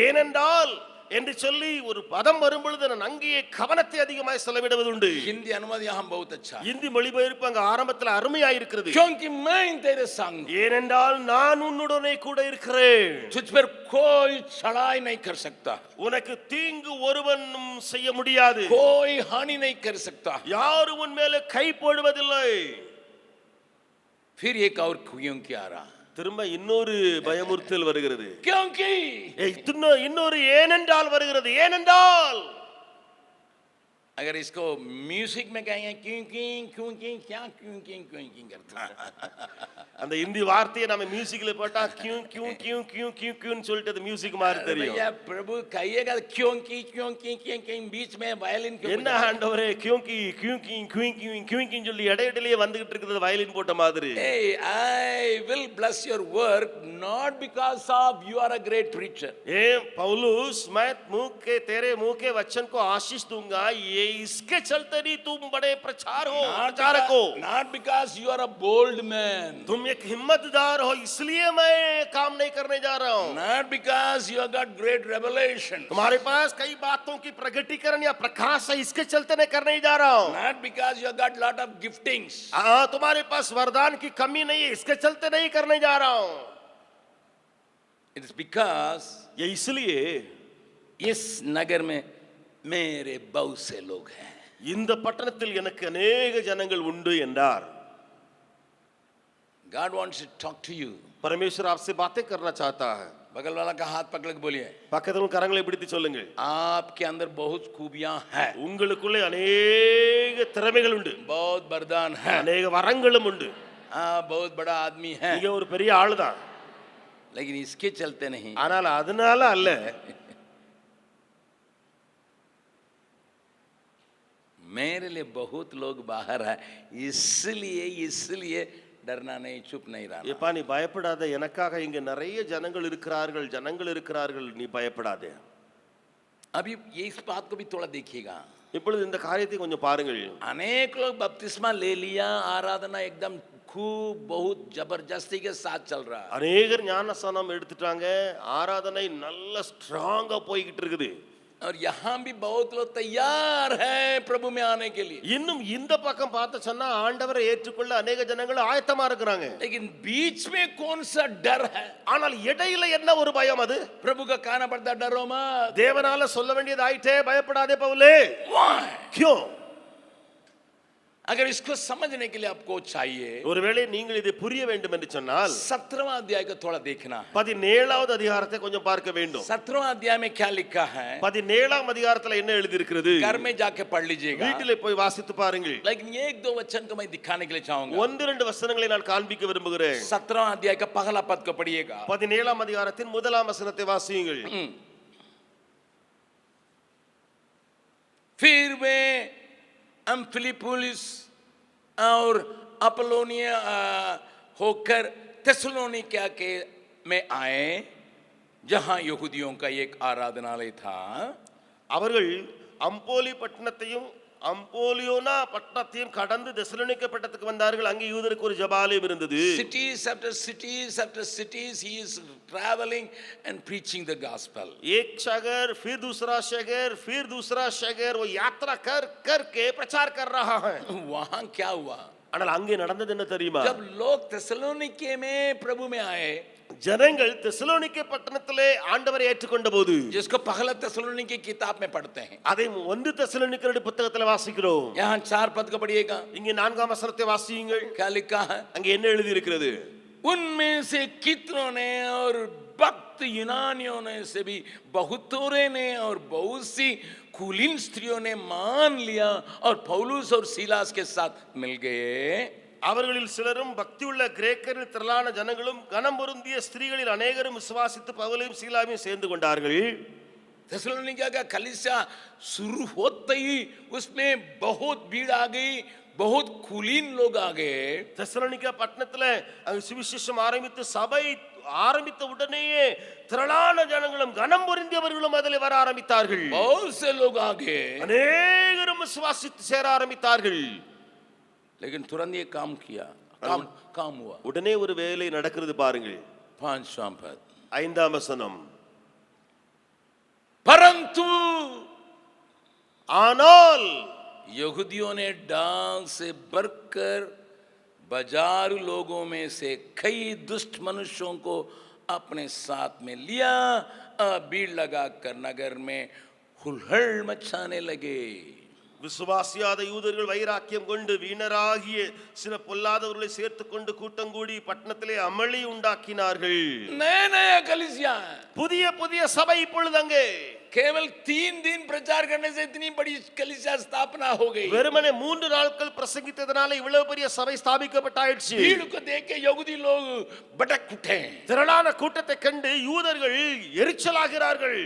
ஏனென்றால் என்று சொல்லி ஒரு பதம் வரும் பொழுது நான் அங்கேயே கவனத்தை அதிகமாக செலவிடுவதுண்டு. हिंदी अनुवाद यहां बहुत अच्छा है। இந்தி மொழிபெயர்ப்பு அங்க ஆரம்பத்துல அருமையா இருக்கிறது. क्योंकि मैं तेरे संग, ஏனென்றால் நான் உன்னுடனே கூட இருக்கிறேன், तुझ पर कोई चढ़ाई नहीं कर सकता, உனக்கு தீங்கு ஒருவனும் செய்ய முடியாது, कोई हानि नहीं कर सकता। யாரும் உன் மேல கை போடுவதில்லை. फिर एक और क्योंकि आ रहा, திரும்ப இன்னொரு பயமுறுத்தல் வருகிறது. क्योंकि, இன்னொரு ஏனென்றால் வருகிறது. ஏனென்றால் अगर इसको म्यूजिक में कहेंगे क्यों क्यों क्या क्यों करता அந்த இந்தி வார்த்தையை நம்ம மியூசிக்ல போட்டா கியூ கியூ கியூ கியூ கியூ கியூன்னு சொல்லிட்டு அது மியூசிக் மாதிரி தெரியும். भैया प्रभु कहिएगा क्यों की बीच में वायलिन क्यों என்ன ஆண்டவரே கியூ கி கியூ கி கியூ கி கியூ கின்னு சொல்லி இடையிடையே வந்துகிட்டு இருக்குது வயலின் போட்ட மாதிரி. Hey, I will bless your work not because of you are a great preacher. ए पौलुस मैं तेरे मुंह के वचन को आशीष दूंगा ये इसके चलते नहीं तुम बड़े प्रचारक हो. Not because you are a bold man. तुम एक हिम्मतदार हो इसलिए मैं काम नहीं करने जा रहा हूं. Not because you have got great revelation. तुम्हारे पास कई बातों की प्रगटीकरण या प्रकाश है इसके चलते नहीं करने जा रहा हूं. Not because you have got lot of giftings. तुम्हारे पास वरदान की कमी नहीं है इसके चलते नहीं करने जा रहा हूं. It is because ये इसलिए इस नगर में मेरे बहुत से लोग हैं. இந்த பட்டணத்தில் எனக்கு अनेक ஜனங்கள் உண்டு என்றார். God wants to talk to you. परमेश्वर आपसे बातें करना चाहता है. बगल वाला का हाथ पकड़ के बोलिए பக்கத்துல கரங்களை பிடித்து சொல்லுங்கள் आपके अंदर बहुत खूबियां हैं. உங்களுக்குள்ளே अनेक திறமைகள் உண்டு. बहुत वरदान है. अनेक வரங்களும் உண்டு. बहुत बड़ा आदमी है. நீங்க ஒரு பெரிய ஆளுதான். लेकिन इसके चलते नहीं. ஆனால் அதனால அல்ல. मेरे लिए बहुत लोग बाहर है इसलिए डरना नहीं चुप नहीं रहना. ஏப்பா நீ பயப்படாத எனக்காக இங்க நிறைய ஜனங்கள் இருக்கிறார்கள் நீ பயப்படாதே. अभी ये इस बात को भी थोड़ा देखिएगा. இப்பொழுது இந்த காரியத்தை கொஞ்சம் பாருங்கள். अनेक लोग बपतिस्मा ले लिया आराधना एकदम खूब बहुत जबरदस्ती के साथ चल रहा है. अनेகர் ஞானஸ்நானம் எடுத்துட்டாங்க ஆராதனை நல்ல ஸ்ட்ராங்கா போயிட்டு இருக்குது. और यहाँ भी बहुत लोग तैयार हैं प्रभु में आने के लिए. இன்னும் இந்த பக்கம் பார்த்து சொன்னா ஆண்டவரை ஏற்றுக்கொள்ள अनेक ஜனங்கள் ஆயத்தமா இருக்காங்க. लेकिन बीच में कौन सा डर है? ஆனால் இடையில என்ன ஒரு பயம் அது? प्रभु का कहना पड़ता डरो मत. தேவனால சொல்ல வேண்டியது ஆயிட்டே பயப்படாதே பவுலே. क्यों? अगर इसको समझने के लिए आपको चाहिए ஒருவேளை நீங்கள் இதை புரிய வேண்டும் என்று சொன்னால் 17वां अध्याय को थोड़ा देखना. 17வது அதிகாரத்தை கொஞ்சம் பார்க்க வேண்டும். 17वां अध्याय में क्या लिखा है? 17ஆம் அதிகாரத்துல என்ன எழுதி இருக்கிறது? घर में जाके पढ़ लीजिएगा. வீட்டிலே போய் வாசித்து பாருங்கள். लेकिन एक दो वचन को मैं दिखाने के लिए चाहूंगा. ஒன்று இரண்டு வசனங்களை நான் காண்பிக்க விரும்புகிறேன். 17वां अध्याय का पहला पद को पढ़िएगा. 17ஆம் அதிகாரத்தின் முதலாம் வசனத்தை வாசியுங்கள். फिर वे अम्फिलिपुलिस और अपोलोनिया होकर थेसलोनिका के में आए जहां यहूदियों का एक आराधनालय था. அவர்கள் அம்போலி பட்டணத்தையும் அம்போலியோனா பட்டணத்தையும் கடந்து தெசலோனிக்கே பட்டணத்துக்கு வந்தார்கள். அங்கே யூதருக்கு ஒரு ஜெபாலயம் இருந்தது. Cities after cities he is traveling and preaching the gospel. एक शहर फिर दूसरा शहर वो यात्रा कर के प्रचार कर रहा है. वहां क्या हुआ? ஆனால் அங்கே நடந்தது என்ன தெரியுமா? जब लोग தெசலோனிக்கே में प्रभु में आए ஜனங்கள் தெசலோனிக்கே பட்டணத்திலே ஆண்டவரை ஏற்றுக்கொண்ட போது जिसको पहला தெசலோனிக்கே किताब में पढ़ते हैं அதை 1 தெசலோனிக்கேயருடைய புத்தகத்திலே வாசிக்கிறோம். यहाँ 4 पद को पढ़िएगा. இங்கே 4ஆம் வசனத்தை வாசியுங்கள். क्या लिखा है? அங்கே என்ன எழுதி இருக்கிறது? उनमें से कितनों ने और भक्त यूनानियों ने से भी बहुतों ने और बहुत सी कुलीन स्त्रियों ने मान लिया और पौलुस और सीलास के साथ मिल गए. அவர்களில் சிலரும் பக்தியுள்ள கிரேக்கரில் திரளான ஜனங்களும் கனம் பொருந்திய ஸ்திரீகளில் अनेகரும் விசுவாசித்து பவுலையும் சீலாவையும் சேர்ந்து கொண்டார்கள். थेसलोनिका का कलीसिया शुरू होते ही उसमें बहुत भीड़ आ गई, बहुत कुलीन लोग आ गए. தெசலோனிக்கா பட்டணத்துல அங்க சுவிசேஷம் ஆரம்பித்து சபை ஆரம்பித்த உடனேயே திரளான ஜனங்களும் கனம் பொருந்தியவர்களும் அதிலே வர ஆரம்பித்தார்கள். बहुत से लोग आ गए. अनेகரும் விசுவாசித்து சேர ஆரம்பித்தார்கள். लेकिन तुरंत ये काम किया. काम हुआ. உடனே ஒரு வேலை நடக்கிறது பாருங்கள். 5वां पद. 5ஆம் வசனம். परंतु ஆனால் यहूदियों ने डांग से बढ़कर बाजारू लोगों में से कई दुष्ट मनुष्यों को अपने साथ में लिया और भीड़ लगाकर नगर में हुल्लड़ मचाने लगे. விசுவாசியாத யூதர்கள் வைராக்கியம் கொண்டு வீணராகிய சில பொல்லாதவர்களை சேர்த்துக் கொண்டு கூட்டம் கூடி பட்டணத்திலே அமளி உண்டாக்கினார்கள். नया नया कलीसिया புதிய புதிய சபை இப்பொழுது அங்கே केवल 3 दिन प्रचार करने से इतनी बड़ी कलीसिया स्थापना हो गई। வெறுமனே 3 நாட்கள் பிரசங்கித்ததனால இவ்வளவு பெரிய சபை ஸ்தாபிக்கப்பட்டாயிடுச்சு. भीड़ को देख के यहूदी लोग भटक उठे। திரளான கூட்டத்தை கண்டு யூதர்கள் எரிச்சலாகிறார்கள்.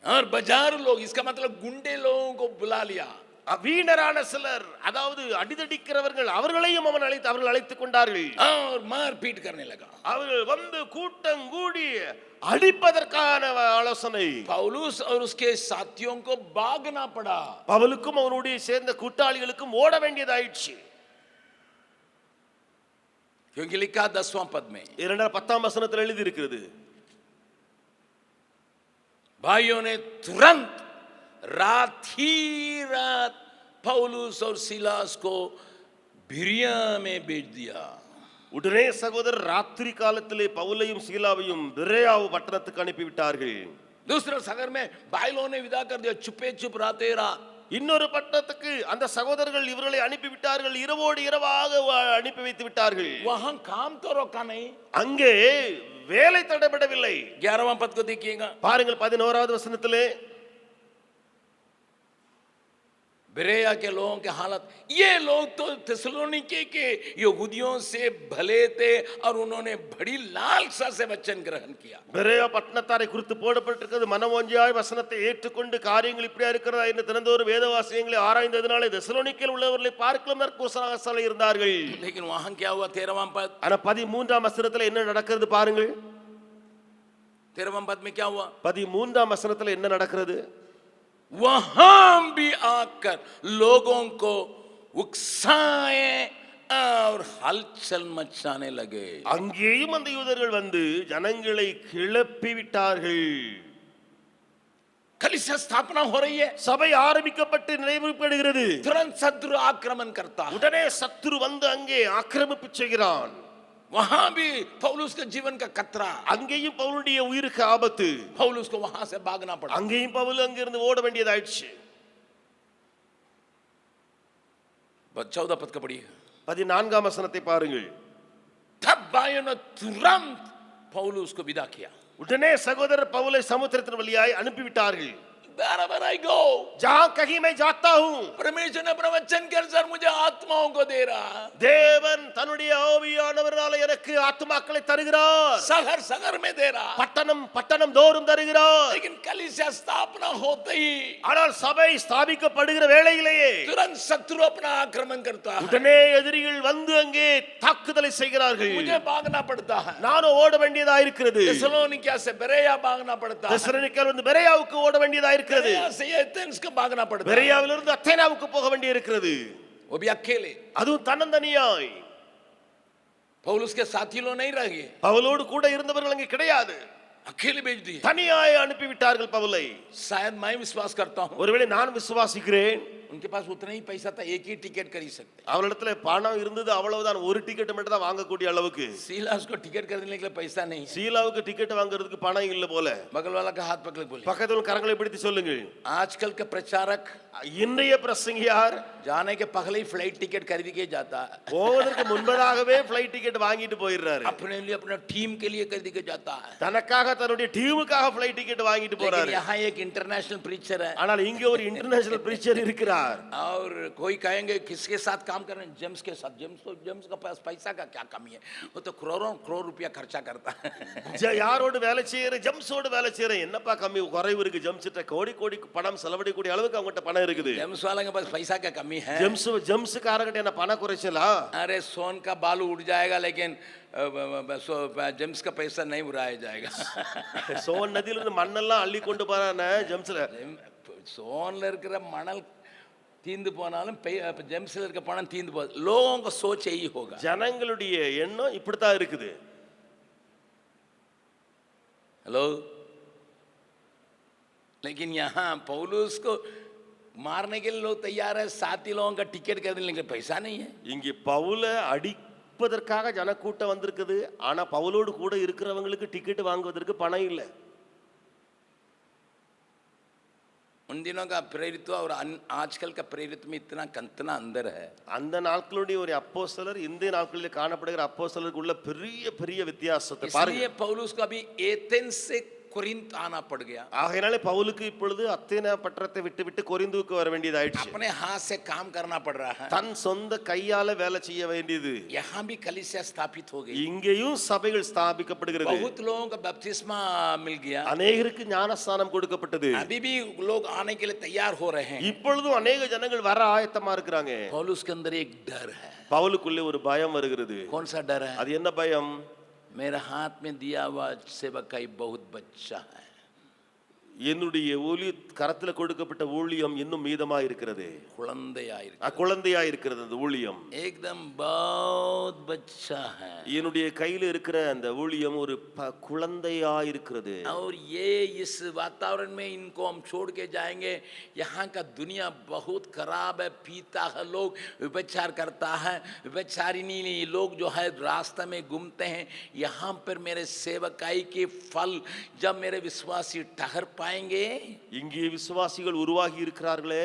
और बाजार लोग, इसका मतलब गुंडे लोगों को बुला लिया। வீணரான சிலர், அதாவது அடிதடிக்கிறவர்கள், அவர்களையும் அவர்கள் அழைத்துக் கொண்டார்கள். और मार पीट करने लगा। அவர்கள் வந்து கூட்டம் கூடி அடிப்பதற்கான ஆலோசனை. पौलुस और उसके साथियों को भागना पड़ा। பவுலுக்கும் அவனுடைய சேர்ந்த கூட்டாளிகளுக்கும் ஓட வேண்டியதாயிடுச்சு. क्योंकि लिखा 10वां पद में, 10ஆம் வசனத்தில் எழுதி இருக்கிறது, भाइयों ने तुरंत रात ही रात पौलुस और सिलास को बिरिया में भेज दिया। உடனே சகோதரர் ராத்திரி காலத்திலே பவுலையும் சீலாவையும் பெரேயாவு பட்டணத்துக்கு அனுப்பிவிட்டார்கள். दूसरे शहर में भाई लोगों ने विदा कर दिया, छुपे छुप राते रात। இன்னொரு பட்டணத்துக்கு அந்த சகோதரர்கள் இவர்களை அனுப்பிவிட்டார்கள், இரவோடு இரவாக அனுப்பி வைத்து விட்டார்கள். वहां काम तो रोका नहीं। அங்கே வேலை தடைபடவில்லை. 11वां पद को देखिएगा, பாருங்கள் 11வது வசனத்திலே, बेरेया के लोगों के हालत, ये लोग तो थिस्सलुनीके के यहूदियों से भले थे और उन्होंने बड़ी लालसा से वचन ग्रहण किया। பெரேயா பட்டணத்தாரை குறித்து போடப்பட்டிருக்கிறது, மனவாஞ்சியாய் வசனத்தை ஏற்றுக்கொண்டு காரியங்கள் இப்படியா இருக்கிறதா என்று தினந்தோறும் வேத வாசியங்களை ஆராய்ந்ததினாலே தெசலோனிக்கேயில் உள்ளவர்களை பார்க்கலாம் நற்குணசாலிகள் இருந்தார்கள். लेकिन वहां क्या हुआ? 13वां पद, ஆனா 13ஆம் வசனத்துல என்ன நடக்கிறது பாருங்கள். 13वां पद में क्या हुआ? 13ஆம் வசனத்துல என்ன நடக்கிறது? वहां भी आकर लोगों को उकसाए और हलचल मचाने लगे। அங்கேயும் அந்த யூதர்கள் வந்து ஜனங்களை கிளப்பி விட்டார்கள். कलीसिया स्थापना हो रही है, சபை ஆரம்பிக்கப்பட்டு நிறைவேற்றப்படுகிறது. तुरंत शत्रु आक्रमण करता है। உடனே சத்துரு வந்து அங்கே ஆக்கிரமிப்பு செய்கிறான். वहां भी पौलुस के जीवन का खतरा, அங்கேயும் பவுலுடைய உயிருக்கு ஆபத்து. पौलुस को वहां से भागना पड़ा। அங்கேயும் பவுல் அங்கிருந்து ஓட வேண்டியதாயிடுச்சு. 14 पद का पढ़िए, 14ஆம் வசனத்தை பாருங்கள். तब भाइयों ने तुरंत पौलुस को विदा किया। உடனே சகோதரர் பவுலை சமுத்திரத்தின் வழியாய் அனுப்பிவிட்டார்கள். Wherever I go, जहां कहीं मैं जाता हूं, परमेश्वर ने अपना वचन के अनुसार मुझे आत्माओं को दे रहा। தேவன் தன்னுடைய ஆவியானவரால் எனக்கு ஆத்துமாக்களை தருகிறார். शहर शहर में दे रहा, பட்டணம் பட்டணம் தோறும் தருகிறார். लेकिन कलीसिया स्थापना होते ही ஆனால் சபை ஸ்தாபிக்கப்படுகிற வேளையிலேயே तुरंत शत्रु अपना आक्रमण करता है। உடனே எதிரிகள் வந்து அங்கே தாக்குதலை செய்கிறார்கள். मुझे भागना पड़ता है। நானும் ஓட வேண்டியதா இருக்கிறது. थिस्सलुनीके से बेरेया भागना पड़ता है। தெசலோனிக்கேயில் வந்து பெரேயாவுக்கு ஓட வேண்டியதா இருக்கிறது. बेरेया से एथेंस को भागना पड़ता है। பெரேயாவிலிருந்து அத்தேனாவுக்கு போக வேண்டி இருக்கிறது. वो भी अकेले। அதுவும் தன்னந்தனியாய். पौलुस के साथी लोग नहीं रह गए, பவுலோடு கூட இருந்தவர்கள் அங்கே கிடையாது. अकेले भेज दिए। தனியாய் அனுப்பிவிட்டார்கள் பவுலை. शायद मैं विश्वास करता हूं ஒருவேளை நான் விசுவாசிக்கிறேன், उनके पास उतना ही पैसा था, एक ही टिकट कर ही सकते। அவளிடத்துல பணம் இருந்தது, அவ்வளவுதான். ஒரு டிக்கெட் மட்டும் தான் வாங்கக்கூடிய அளவுக்கு. सीलास को टिकट खरीदने के लिए पैसा नहीं है। சீலாவுக்கு டிக்கெட் வாங்குறதுக்கு பணம் இல்ல போல. बगल वाला का हाथ पकड़ बोले, பக்கத்துல உள்ள கரங்களை பிடித்து சொல்லுங்கள். आजकल के प्रचारक இன்றைய பிரசங்கியார் जाने के पहले ही फ्लाइट टिकट खरीद के जाता है, போவதற்கு முன்பதாகவே ஃளைட் டிக்கெட் வாங்கிட்டு போயிடுறாரு. अपने लिए अपना टीम के लिए खरीद के जाता है। தனக்காக தன்னுடைய டீமுக்காக ஃளைட் டிக்கெட் வாங்கிட்டு लेकिन போறாரு. यहाँ एक इंटरनेशनल प्रीचर है, ஆனால் இங்கே ஒரு இன்டர்நேஷனல் பிரீச்சர் இருக்கிறார். और कोई कहेंगे किसके साथ काम कर रहे हैं? जेम्स के साथ। जेम्स का पास पैसा का क्या कमी है? वो तो करोड़ों करोड़ रुपया खर्चा करता है। யாரோடு வேலை செய்யற? ஜெம்ஸோடு வேலை செய்யற. என்னப்பா கம்மி குறைவு இருக்கு? ஜெம்ஸ் கிட்ட கோடி கோடி பணம் செலவழிக்கக்கூடிய அளவுக்கு அவங்ககிட்ட பணம் இருக்குது. जेम्स वाले के पास पैसा का कमी है? ஜெம்ஸ் காரங்கிட்ட என்ன பணம் குறைச்சலா? अरे सोन का बालू उड़ जाएगा, लेकिन जेम्स का पैसा नहीं उड़ाया जाएगा। சோன் நதியில இருந்து மண்ணெல்லாம் அள்ளி கொண்டு போறானே ஜெம்ஸ்ல. सोनல இருக்கிற மணல் தீந்து போனாலும் ஜெம்ஸ்ல இருக்க பணம் தீந்து போகுது. लोगों को सोच यही होगा, ஜனங்களுடைய எண்ணம் இப்படித்தான் இருக்குது. हेलो, लेकिन यहाँ पौलुस को मारने के लिए लोग तैयार है, साथी लोगों का टिकट खरीदने के लिए पैसा नहीं है। இங்கே பவுல அடிப்பதற்காக ஜனக்கூட்டம் வந்திருக்குது, ஆனா பவுலோடு கூட இருக்கிறவங்களுக்கு டிக்கெட் வாங்குவதற்கு பணம் இல்லை. उन दिनों का प्रेरित्व और आजकल का प्रेरित्व में कितना अंदर है। அந்த நாட்களுடைய ஒரு அப்போஸ்தலர் இந்த நாட்களில் காணப்படுகிற அப்போஸ்தலருக்கு உள்ள பெரிய பெரிய வித்தியாசத்தை பாருங்க. इसलिए पौलुस को अभी एथेंस से कोरिन्थ आना पड़ गया। ஆகையினாலே பவுலுக்கு இப்பொழுது அத்தேனா பட்டணத்தை விட்டு கொரிந்துவுக்கு வர வேண்டியதாயிடுச்சு. अपने हाथ से काम करना पड़ रहा है। தன் சொந்த கையால வேலை செய்ய வேண்டியது. यहाँ भी कलीसिया स्थापित हो गई। இங்கேயும் சபைகள் ஸ்தாபிக்கப்படுகிறது. बहुत लोगों को बपतिस्मा मिल गया। அநேகருக்கு ஞானஸ்நானம் கொடுக்கப்பட்டது. अभी भी लोग आने के लिए तैयार हो रहे हैं। இப்பொழுதும் अनेक ஜனங்கள் வர ஆயத்தமா இருக்கிறாங்க. पौलुस के अंदर एक डर है। பவுலுக்குள்ளே ஒரு பயம் வருகிறது. कौन सा डर है? அது என்ன பயம்? मेरे हाथ में दिया हुआ सेवकाई बहुत बच्चा है। என்னுடைய கரத்துல கொடுக்கப்பட்ட ஊழியம் இன்னும் மீதமா இருக்கிறது. குழந்தையா இருக்கிறது அந்த ஊழியம். एकदम बहुत बच्चा है। என்னுடைய கையில இருக்கிற அந்த ஊழியம் ஒரு குழந்தையா இருக்கிறது. और ये इस वातावरण में इनको हम छोड़ के जाएंगे। यहाँ का दुनिया बहुत खराब है, पीता है लोग, व्यभिचार करता है, व्यभिचारिणी लोग जो है रास्ते में घूमते हैं। यहाँ पर मेरे सेवकाई के फल जब मेरे विश्वासी ठहर पाएंगे, இங்கே விசுவாசிகள் உருவாகி இருக்கிறார்களே,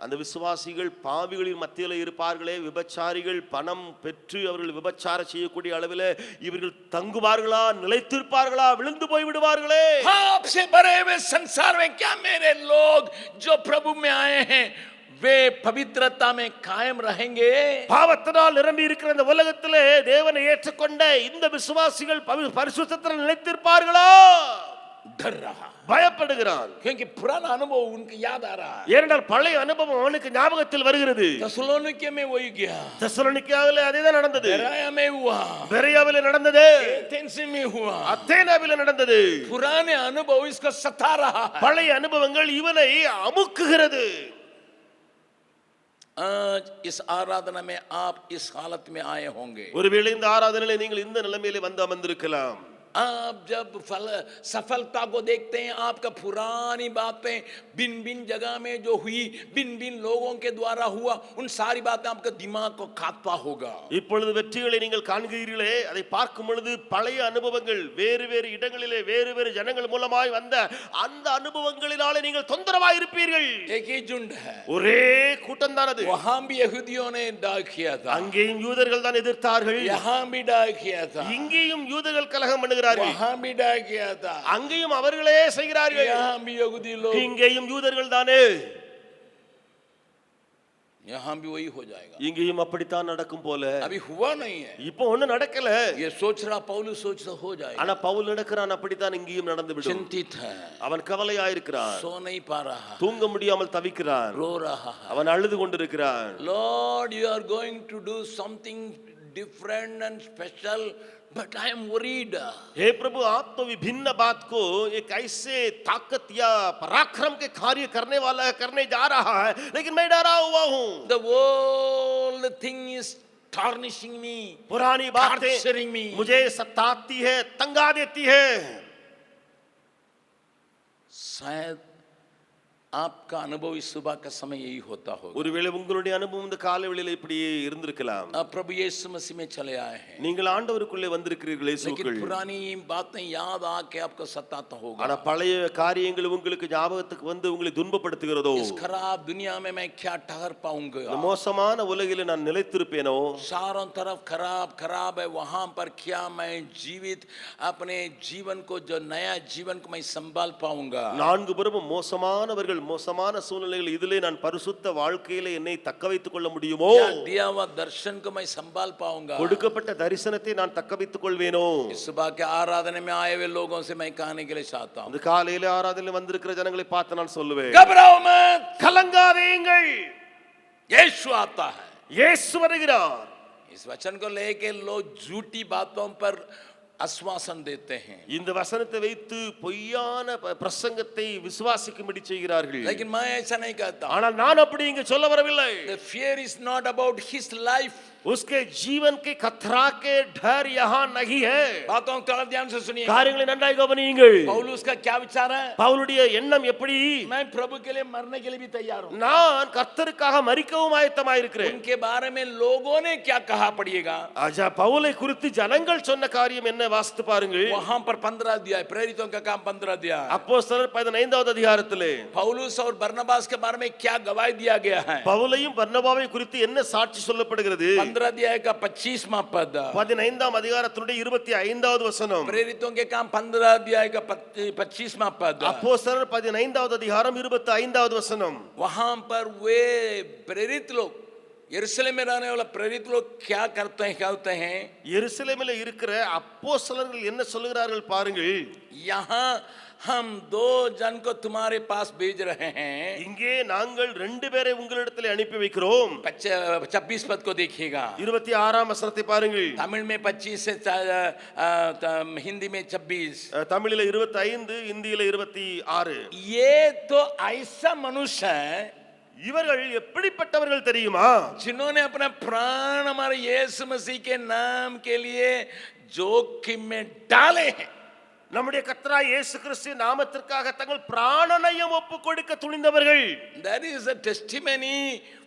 அந்த விசுவாசிகள் பாவிகளின் மத்தியில இருப்பார்களே, விபச்சாரிகள் பணம் பெற்று அவர்கள் விபச்சாரம் செய்யக்கூடிய அளவில் இவர்கள் தங்குவார்களா, நிலைத்திருப்பார்களா, விழுந்து போய் விடுவார்களே? आपसे भरे हुए संसार में क्या मेरे लोग जो प्रभु में आए हैं वे पवित्रता में कायम रहेंगे? பாவத்தினால் நிரம்பி இருக்கிற இந்த உலகத்திலே தேவனை ஏற்றுக்கொண்ட இந்த விசுவாசிகள் பரிசுத்தத்தில் நிலைத்திருப்பார்களா? डर रहा, பயப்படுகிறான். क्योंकि पुराना अनुभव उनके याद आ रहा है। ஏனென்றால் பழைய அனுபவம் அவனுக்கு ஞாபகத்தில் வருகிறது. தெசலோனிக்கே में वही गया, தெசலோனிக்கேவிலே அதுதான் நடந்தது. बेराया में हुआ, பெரியாவிலே நடந்தது, एथेंस में हुआ, அத்தேனாவிலே நடந்தது. पुराने अनुभव इसको सता रहा है। பழைய அனுபவங்கள் இவனை அமுக்குகிறது. आज इस आराधना में आप इस हालत में आए होंगे। ஒருவேளை இந்த ஆராதனையிலே நீங்கள் இந்த நிலைமையிலே வந்து அமர்ந்திருக்கலாம். आप जब सफलता को देखते हैं, आपका पुरानी बातें बिन बिन जगह में जो हुई, बिन बिन लोगों के द्वारा हुआ, उन सारी बातें आपका दिमाग को काटता होगा। இப்பொழுது வெற்றிகளை நீங்கள் காண்கிறீர்களே, அதை பார்க்கும் பொழுது பழைய அனுபவங்கள் வேறு வேறு இடங்களிலே வேறு வேறு ஜனங்கள் மூலமாய் வந்த அந்த அனுபவங்களினாலே நீங்கள் தொந்தரவாய் இருப்பீர்கள். एक ही झुंड है, ஒரே கூட்டம் தான் அது. वहां भी यहूदियों ने डाक किया था, அங்கேயும் யூதர்கள் தான் எதிர்த்தார்கள், यहाँ भी डाक किया था, இங்கேயும் யூதர்கள் கலகம் பண்ணுகிறார்கள், वहां भी डाक किया था, அங்கேயும் அவர்களே செய்கிறார்கள், यहाँ भी यहूदी लोग, இங்கேயும் யூதர்கள் தானே, यहाँ भी वही हो जाएगा। இங்கேயும் அப்படித்தான் நடக்கும் போல. अभी हुआ नहीं है, இப்போ ஒண்ணு நடக்கல. ये सोच रहा पौलुस, सोच रहा हो जाएगा। ஆனா பவுல் நடக்கிறான், அப்படித்தான் இங்கேயும் நடந்து விடும். चिंतित है, அவன் கவலையாயிருக்கிறான், सो नहीं पा रहा, தூங்க முடியாமல் தவிக்கிறான், रो रहा है। அவன் அழுது கொண்டிருக்கிறான். Lord, you are going to do something different and special, but I am worried. हे प्रभु, आप तो विभिन्न बात को एक ऐसे ताकत या पराक्रम के कार्य करने वाला है, करने जा रहा है, लेकिन मैं डरा हुआ हूँ. The whole thing is tarnishing me, पुरानी बातें torturing me. मुझे सताती है, तंगा देती है. शायद आपका अनुभव इस सुबह का समय यही होता होगा। ஒருவேளை உங்களுடைய அனுபவம் இந்த காலவெளியில இப்படியே இருந்திருக்கலாம். आप प्रभु यीशु मसीह में चले आए हैं, நீங்கள் ஆண்டவருக்குள்ளே வந்திருக்கிறீர்களே, लेकिन पुरानी बातें याद आके आपको सताता होगा। ஆனா பழைய காரியங்கள் உங்களுக்கு ஞாபகத்துக்கு வந்து உங்களை துன்பப்படுத்துகிறதோ? इस खराब दुनिया में मैं क्या ठहर पाऊंगा? இந்த மோசமான உலகிலே நான் நிலைத்திருப்பேனோ? चारों तरफ खराब खराब है, वहां पर क्या मैं जीवित अपने जीवन को, जो नया जीवन को मैं संभाल पाऊंगा? நான்கு புறமும் மோசமானவர்கள், மோசமான சூழ்நிலைகள், இதிலே நான் பரிசுத்த வாழ்க்கையிலே என்னை தக்க வைத்துக் கொள்ள முடியுமோ? क्या दिया हुआ दर्शन को मैं संभाल पाऊंगा? கொடுக்கப்பட்ட தரிசனத்தை நான் தக்க வைத்துக் கொள்வேனோ? इस सुबह के आराधना में आए हुए लोगों से मैं कहने के लिए चाहता हूं, இந்த காலையில ஆராதனையில் வந்திருக்கிற ஜனங்களை பார்த்து நான் சொல்லுவேன், घबराओ मत, கலங்காதீங்கள், यीशु आता है। இயேசு வருகிறார். इस वचन को लेके लोग झूठी बातों पर आश्वासन देते हैं, இந்த வசனத்தை வைத்து பொய்யான பிரசங்கத்தை விசுவாசிக்கும்படி செய்கிறார்கள். लेकिन मैं ऐसा नहीं कहता। ஆனால் நான் அப்படி இங்க சொல்ல வரவில்லை. The fear is not about his life, उसके जीवन के खतरा के डर यहाँ नहीं है. बातों को ध्यान से सुनिए। காரியங்களை நன்றாக கவனியுங்கள். पौलुस का क्या विचार है? பவுலுடைய எண்ணம் எப்படி? मैं प्रभु के लिए मरने के लिए भी तैयार हूं, நான் கர்த்தருக்காக மரிக்கவும் ஆயத்தமாயிருக்கிறேன். उनके बारे में लोगों ने क्या कहा पड़िएगा? ஆஜா பவுலை குறித்து ஜனங்கள் சொன்ன காரியம் என்ன வாசித்து பாருங்கள். वहां पर 15 अध्याय, प्रेरितों का काम 15 अध्याय, அப்போஸ்தலர் 15வது அதிகாரத்திலே पौलुस और बरनबास के बारे में क्या गवाही दिया गया है? பவுலையும் பர்னபாவை குறித்து என்ன சாட்சி சொல்லப்படுகிறது? 15 अध्याय का 25वां पद, 15ஆம் அதிகாரத்தினுடைய 25வது வசனம். प्रेरितों के काम 15 अध्याय का 25वां पद, அப்போஸ்தலர் 15வது அதிகாரம் 25வது வசனம். वहां पर वे प्रेरित लोग, यरूशलेम में रहने वाला प्रेरित लोग क्या करते हैं, क्या होते हैं? எருசலேமில் இருக்கிற அப்போஸ்தலர்கள் என்ன சொல்லுகிறார்கள் பாருங்கள். यहाँ हम 2 जन को तुम्हारे पास भेज रहे हैं. இங்கே நாங்கள் 2 பேரை உங்களிடத்தில் அனுப்பி வைக்கிறோம். 26 पद को देखिएगा. 26ஆம் வசனத்தை பாருங்கள். तमिल में 25 से हिंदी में 26. தமிழில 25, இந்தியில 26. ये तो ऐसा मनुष्य है, இவர்கள் எப்படிப்பட்டவர்கள் தெரியுமா? जिन्होंने अपना प्राण हमारे यीशु मसीह के नाम के लिए जोखिम में डाले हैं. நம்முடைய கர்த்தராகிய இயேசு கிறிஸ்து நாமத்திற்காக தங்கள் பிராணனையும் ஒப்புக் கொடுக்க துணிந்தவர்கள். That is a testimony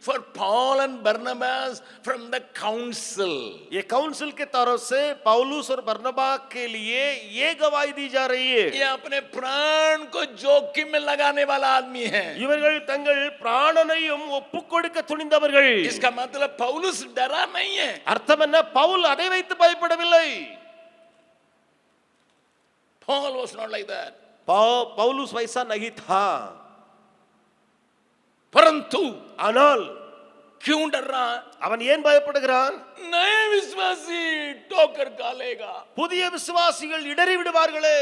for Paul and Barnabas from the council. ये काउंसिल के तरफ से पौलुस और बरनबा के लिए ये गवाही दी जा रही है. ये अपने प्राण को जोखिम में लगाने वाला आदमी है. இவர்கள் தங்கள் பிராணனையும் ஒப்புக் கொடுக்க துணிந்தவர்கள். इसका मतलब पौलुस डरा नहीं है. அர்த்தம் என்ன? பவுல் அதை வைத்து பயப்படவில்லை. Paul was not like that. पौलुस वैसा नहीं था. परंतु ஆனால் क्यों डर रहा है? அவன் ஏன் பயப்படுகிறான்? नए विश्वासी ठोकर खालेगा. புதிய விசுவாசிகள் இடறி விடுவார்களே.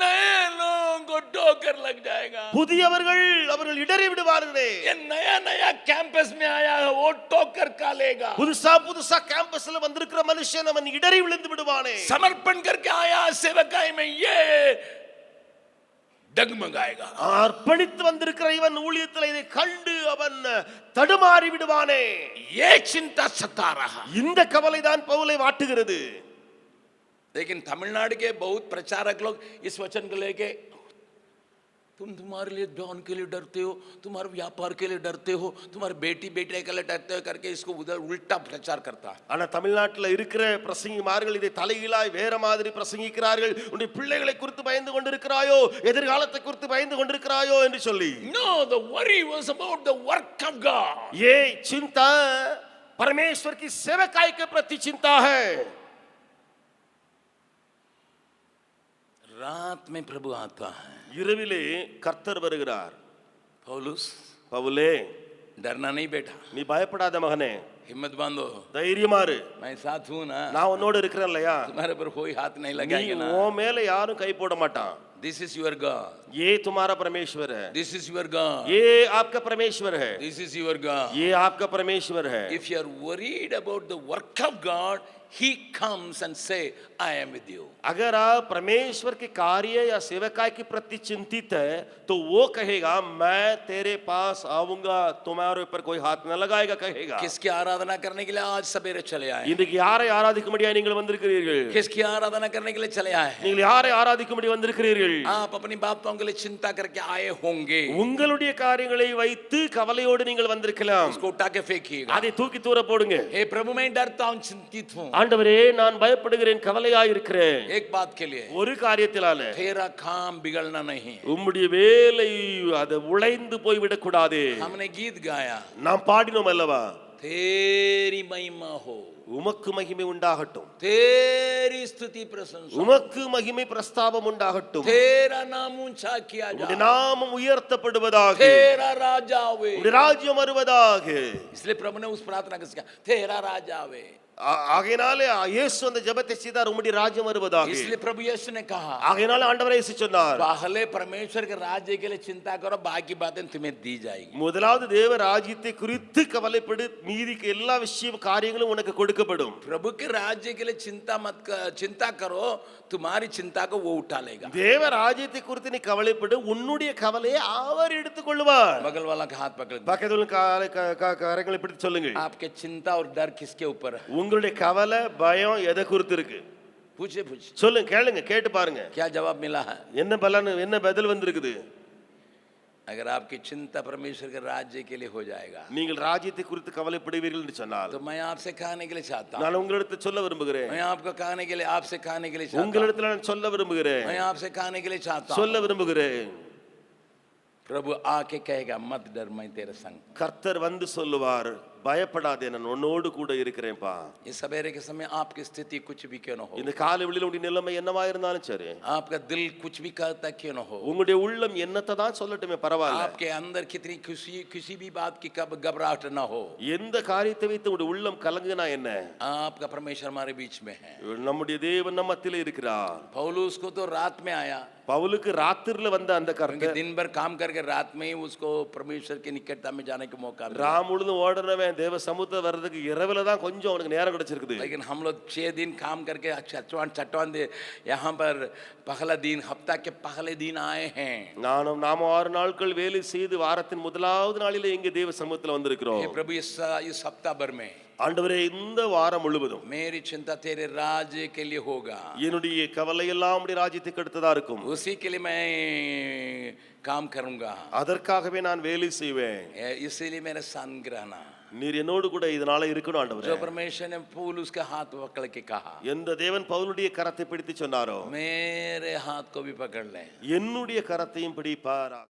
नए लोगों को ठोकर लग जाएगा. புதியவர்கள் அவர்கள் இடறி விடுவார்களே. ये नया नया कैंपस में आया है, वो ठोकर खालेगा. புதுசா புதுசா கேம்பஸ்ல வந்திருக்கிற மனுஷன் அவன் இடறி விழுந்து விடுவானே. समर्पण करके आया सेवकाई में ये डगमगाएगा. அர்ப்பணித்து வந்திருக்கிற இவன் ஊழியத்தில் இதை கண்டு அவன் தடுமாறி விடுவானே. ये चिंता सता रहा. இந்த கவலைதான் பவுலை வாட்டுகிறது. लेकिन तमिलनाडु के बहुत प्रचारक लोग इस वचन को लेके, तुम्हारे लिए धन के लिए डरते हो, तुम्हारे व्यापार के लिए डरते हो, तुम्हारे बेटी बेटे के लिए डरते हो करके इसको उधर उल्टा प्रचार करता है. ஆனா தமிழ்நாட்டில் இருக்கிற பிரசங்கிமார்கள் இதை தலைகீழாய் வேற மாதிரி பிரசங்கிக்கிறார்கள். உன்னுடைய பிள்ளைகளை குறித்து பயந்து கொண்டிருக்கிறாயோ, எதிர்காலத்தை குறித்து பயந்து கொண்டிருக்கிறாயோ என்று சொல்லி. No, the worry was about the work of God. ये चिंता परमेश्वर की सेवकाई के प्रति चिंता है. रात में प्रभु आता है. இரவிலே கர்த்தர் வருகிறார். पौलुस, பவுலே, डरना नहीं बेटा, நீ பயப்படாத மகனே, हिम्मत बांधो, தைரியமாரு, मैं साथ हूं ना, நான் உன்னோடு இருக்கிறேன் இல்லையா? तुम्हारे पर कोई हाथ नहीं நீ लगाएगा ना. உன் மேல யாரும் கை போட மாட்டான். This is your God. ये तुम्हारा परमेश्वर है. This is your God. ये आपका परमेश्वर है. This is your God. ये आपका परमेश्वर है. If you are worried about the work of God, He comes and say, I am with you. अगर आप परमेश्वर के कार्य या सेवकाई के प्रति चिंतित है तो वो कहेगा मैं तेरे पास आऊंगा, तुम्हारे ऊपर कोई हाथ न लगाएगा कहेगा. किसकी आराधना करने के लिए आज सवेरे चले आए? இன்றைக்கு யாரை ஆராதிக்கும்படியா நீங்கள் வந்திருக்கிறீர்கள்? किसकी आराधना करने के लिए चले आए? நீங்கள் யாரை ஆராதிக்கும்படி வந்திருக்கிறீர்கள்? आप अपनी बातों के लिए चिंता करके आए होंगे. உங்களுடைய காரியங்களை வைத்து கவலையோடு நீங்கள் வந்திருக்கலாம். उसको उठा के फेंकिएगा. அதை தூக்கி தூர போடுங்க. हे प्रभु, मैं डरता हूं, चिंतित हूं. ஆண்டவரே, நான் பயப்படுகிறேன், கவலையாய் இருக்கிறேன். एक बात के लिए, ஒரு காரியத்தினால तेरा काम बिगड़ना नहीं. உம்முடைய வேலை அது உடைந்து போய் விடக்கூடாது. हमने गीत गाया, நாம் பாடினோம் அல்லவா? तेरी महिमा हो, உமக்கு மகிமை உண்டாகட்டும், तेरी स्तुति प्रशंसा, உமக்கு மகிமை பிரஸ்தாபம் உண்டாகட்டும், तेरा नाम ऊंचा किया உம்முடைய जाए, நாமம் உயர்த்தப்படுவதாக, तेरा राजा आवे. உம்முடைய ராஜ்யம் வருவதாக. इसलिए प्रभु ने उस प्रार्थना को किया, तेरा राजा आवे. ஆகையினாலே இயேசு அந்த ஜெபத்தை செய்தார், உம்முடைய ராஜ்யம் வருவதாக. इसलिए प्रभु यीशु ने कहा, ஆகையினாலே ஆண்டவர் இயேசு சொன்னார், पहले परमेश्वर के राज्य के लिए चिंता करो, बाकी बातें तुम्हें दी जाएगी. முதலாவது தேவ ராஜ்யத்தை குறித்து கவலைப்படு, மீதிக்கு எல்லா விஷயம் காரியங்களும் உனக்கு கொடுக்கப்படும். प्रभु के राज्य के लिए चिंता करो, तुम्हारी चिंता को वो उठा लेगा. தேவ ராஜ்யத்தை குறித்து நீ கவலைப்படு, உன்னுடைய கவலையை அவர் எடுத்துக் கொள்வார். बगल वाला का हाथ पकड़, பக்கத்துல கரங்களை பிடித்து சொல்லுங்க, आपके चिंता और डर किसके ऊपर है? உங்களுடைய கவலை பயம் எதை குறித்து இருக்கு? पूछे சொல்லுங்க, கேளுங்க, கேட்டு பாருங்க. क्या जवाब मिला है? என்ன பலன், என்ன பதில் வந்திருக்குது? अगर आपकी चिंता परमेश्वर के राज्य के लिए हो जाएगा, நீங்கள் ராஜ்யத்தை குறித்து கவலைப்படுவீர்கள் என்று சொன்னால், तो मैं आपसे कहने के लिए चाहता हूं, நான் உங்களிடத்தில் சொல்ல விரும்புகிறேன், मैं आपको कहने के लिए, आपसे कहने के लिए चाहता हूं, உங்களிடத்தில் நான் சொல்ல விரும்புகிறேன், मैं आपसे कहने के लिए चाहता हूं, சொல்ல விரும்புகிறேன். प्रभु आके कहेगा, मत डर, मैं तेरे संग. கர்த்தர் வந்து சொல்லுவார், பயப்படாதே, நான் உன்னோடு கூட இருக்கிறேன்ப்பா. इस सवेरे के समय आपकी स्थिति कुछ भी क्यों न हो, இந்த காலை வெளியில உடைய நிலைமை என்னவா இருந்தாலும் சரி, आपका दिल कुछ भी कहता क्यों न हो, உங்களுடைய உள்ளம் என்னத்தை தான் சொல்லட்டுமே பரவாயில்ல. आपके अंदर कितनी खुशी किसी भी बात की कब घबराहट न हो, எந்த காரியத்தை வைத்து உங்களுடைய உள்ளம் கலங்குனா என்ன, आपका परमेश्वर हमारे बीच में है। நம்முடைய தேவன் நம்ம மத்தியிலே இருக்கிறார். पौलुस को तो रात में आया, பவுலுக்கு ராத்திரில வந்த அந்த क्योंकि கர்த்தர் दिन भर काम करके रात में ही उसको परमेश्वर की निकटता में जाने का मौका मिला। ராம் முழுதும் ஓடுறவன் தேவ சமூகத்துல வர்றதுக்கு இரவுல தான் கொஞ்சம் அவனுக்கு நேரம் கிடைச்சிருக்குது. लेकिन हम लोग 6 दिन काम करके चटवान दे यहाँ पर पहला दिन हफ्ता के पहले दिन आए हैं। நாம 6 நாட்கள் வேலை செய்து வாரத்தின் முதலாவது நாளிலே இங்க தேவ சமூகத்துல வந்திருக்கிறோம். हे प्रभु इस हफ्ता भर में ஆண்டவரே இந்த வாரம் முழுவதும் मेरी चिंता तेरे राज्य के लिए होगा, என்னுடைய கவலை எல்லாம் உம்முடைய ராஜ்யத்துக்கு அடுத்ததா இருக்கும். उसी के लिए मैं काम करूंगा, அதற்காகவே நான் வேலை செய்வேன். इसीलिए मेरे संग रहना। நீர் என்னோடு கூட இதனால இருக்கணும் ஆண்டவரே. जो परमेश्वर ने पौलुस के हाथ पकड़ के कहा, எந்த தேவன் பவுலுடைய கரத்தை பிடித்து சொன்னாரோ, मेरे हाथ को भी पकड़ ले। என்னுடைய கரத்தையும் பிடிப்பாரா.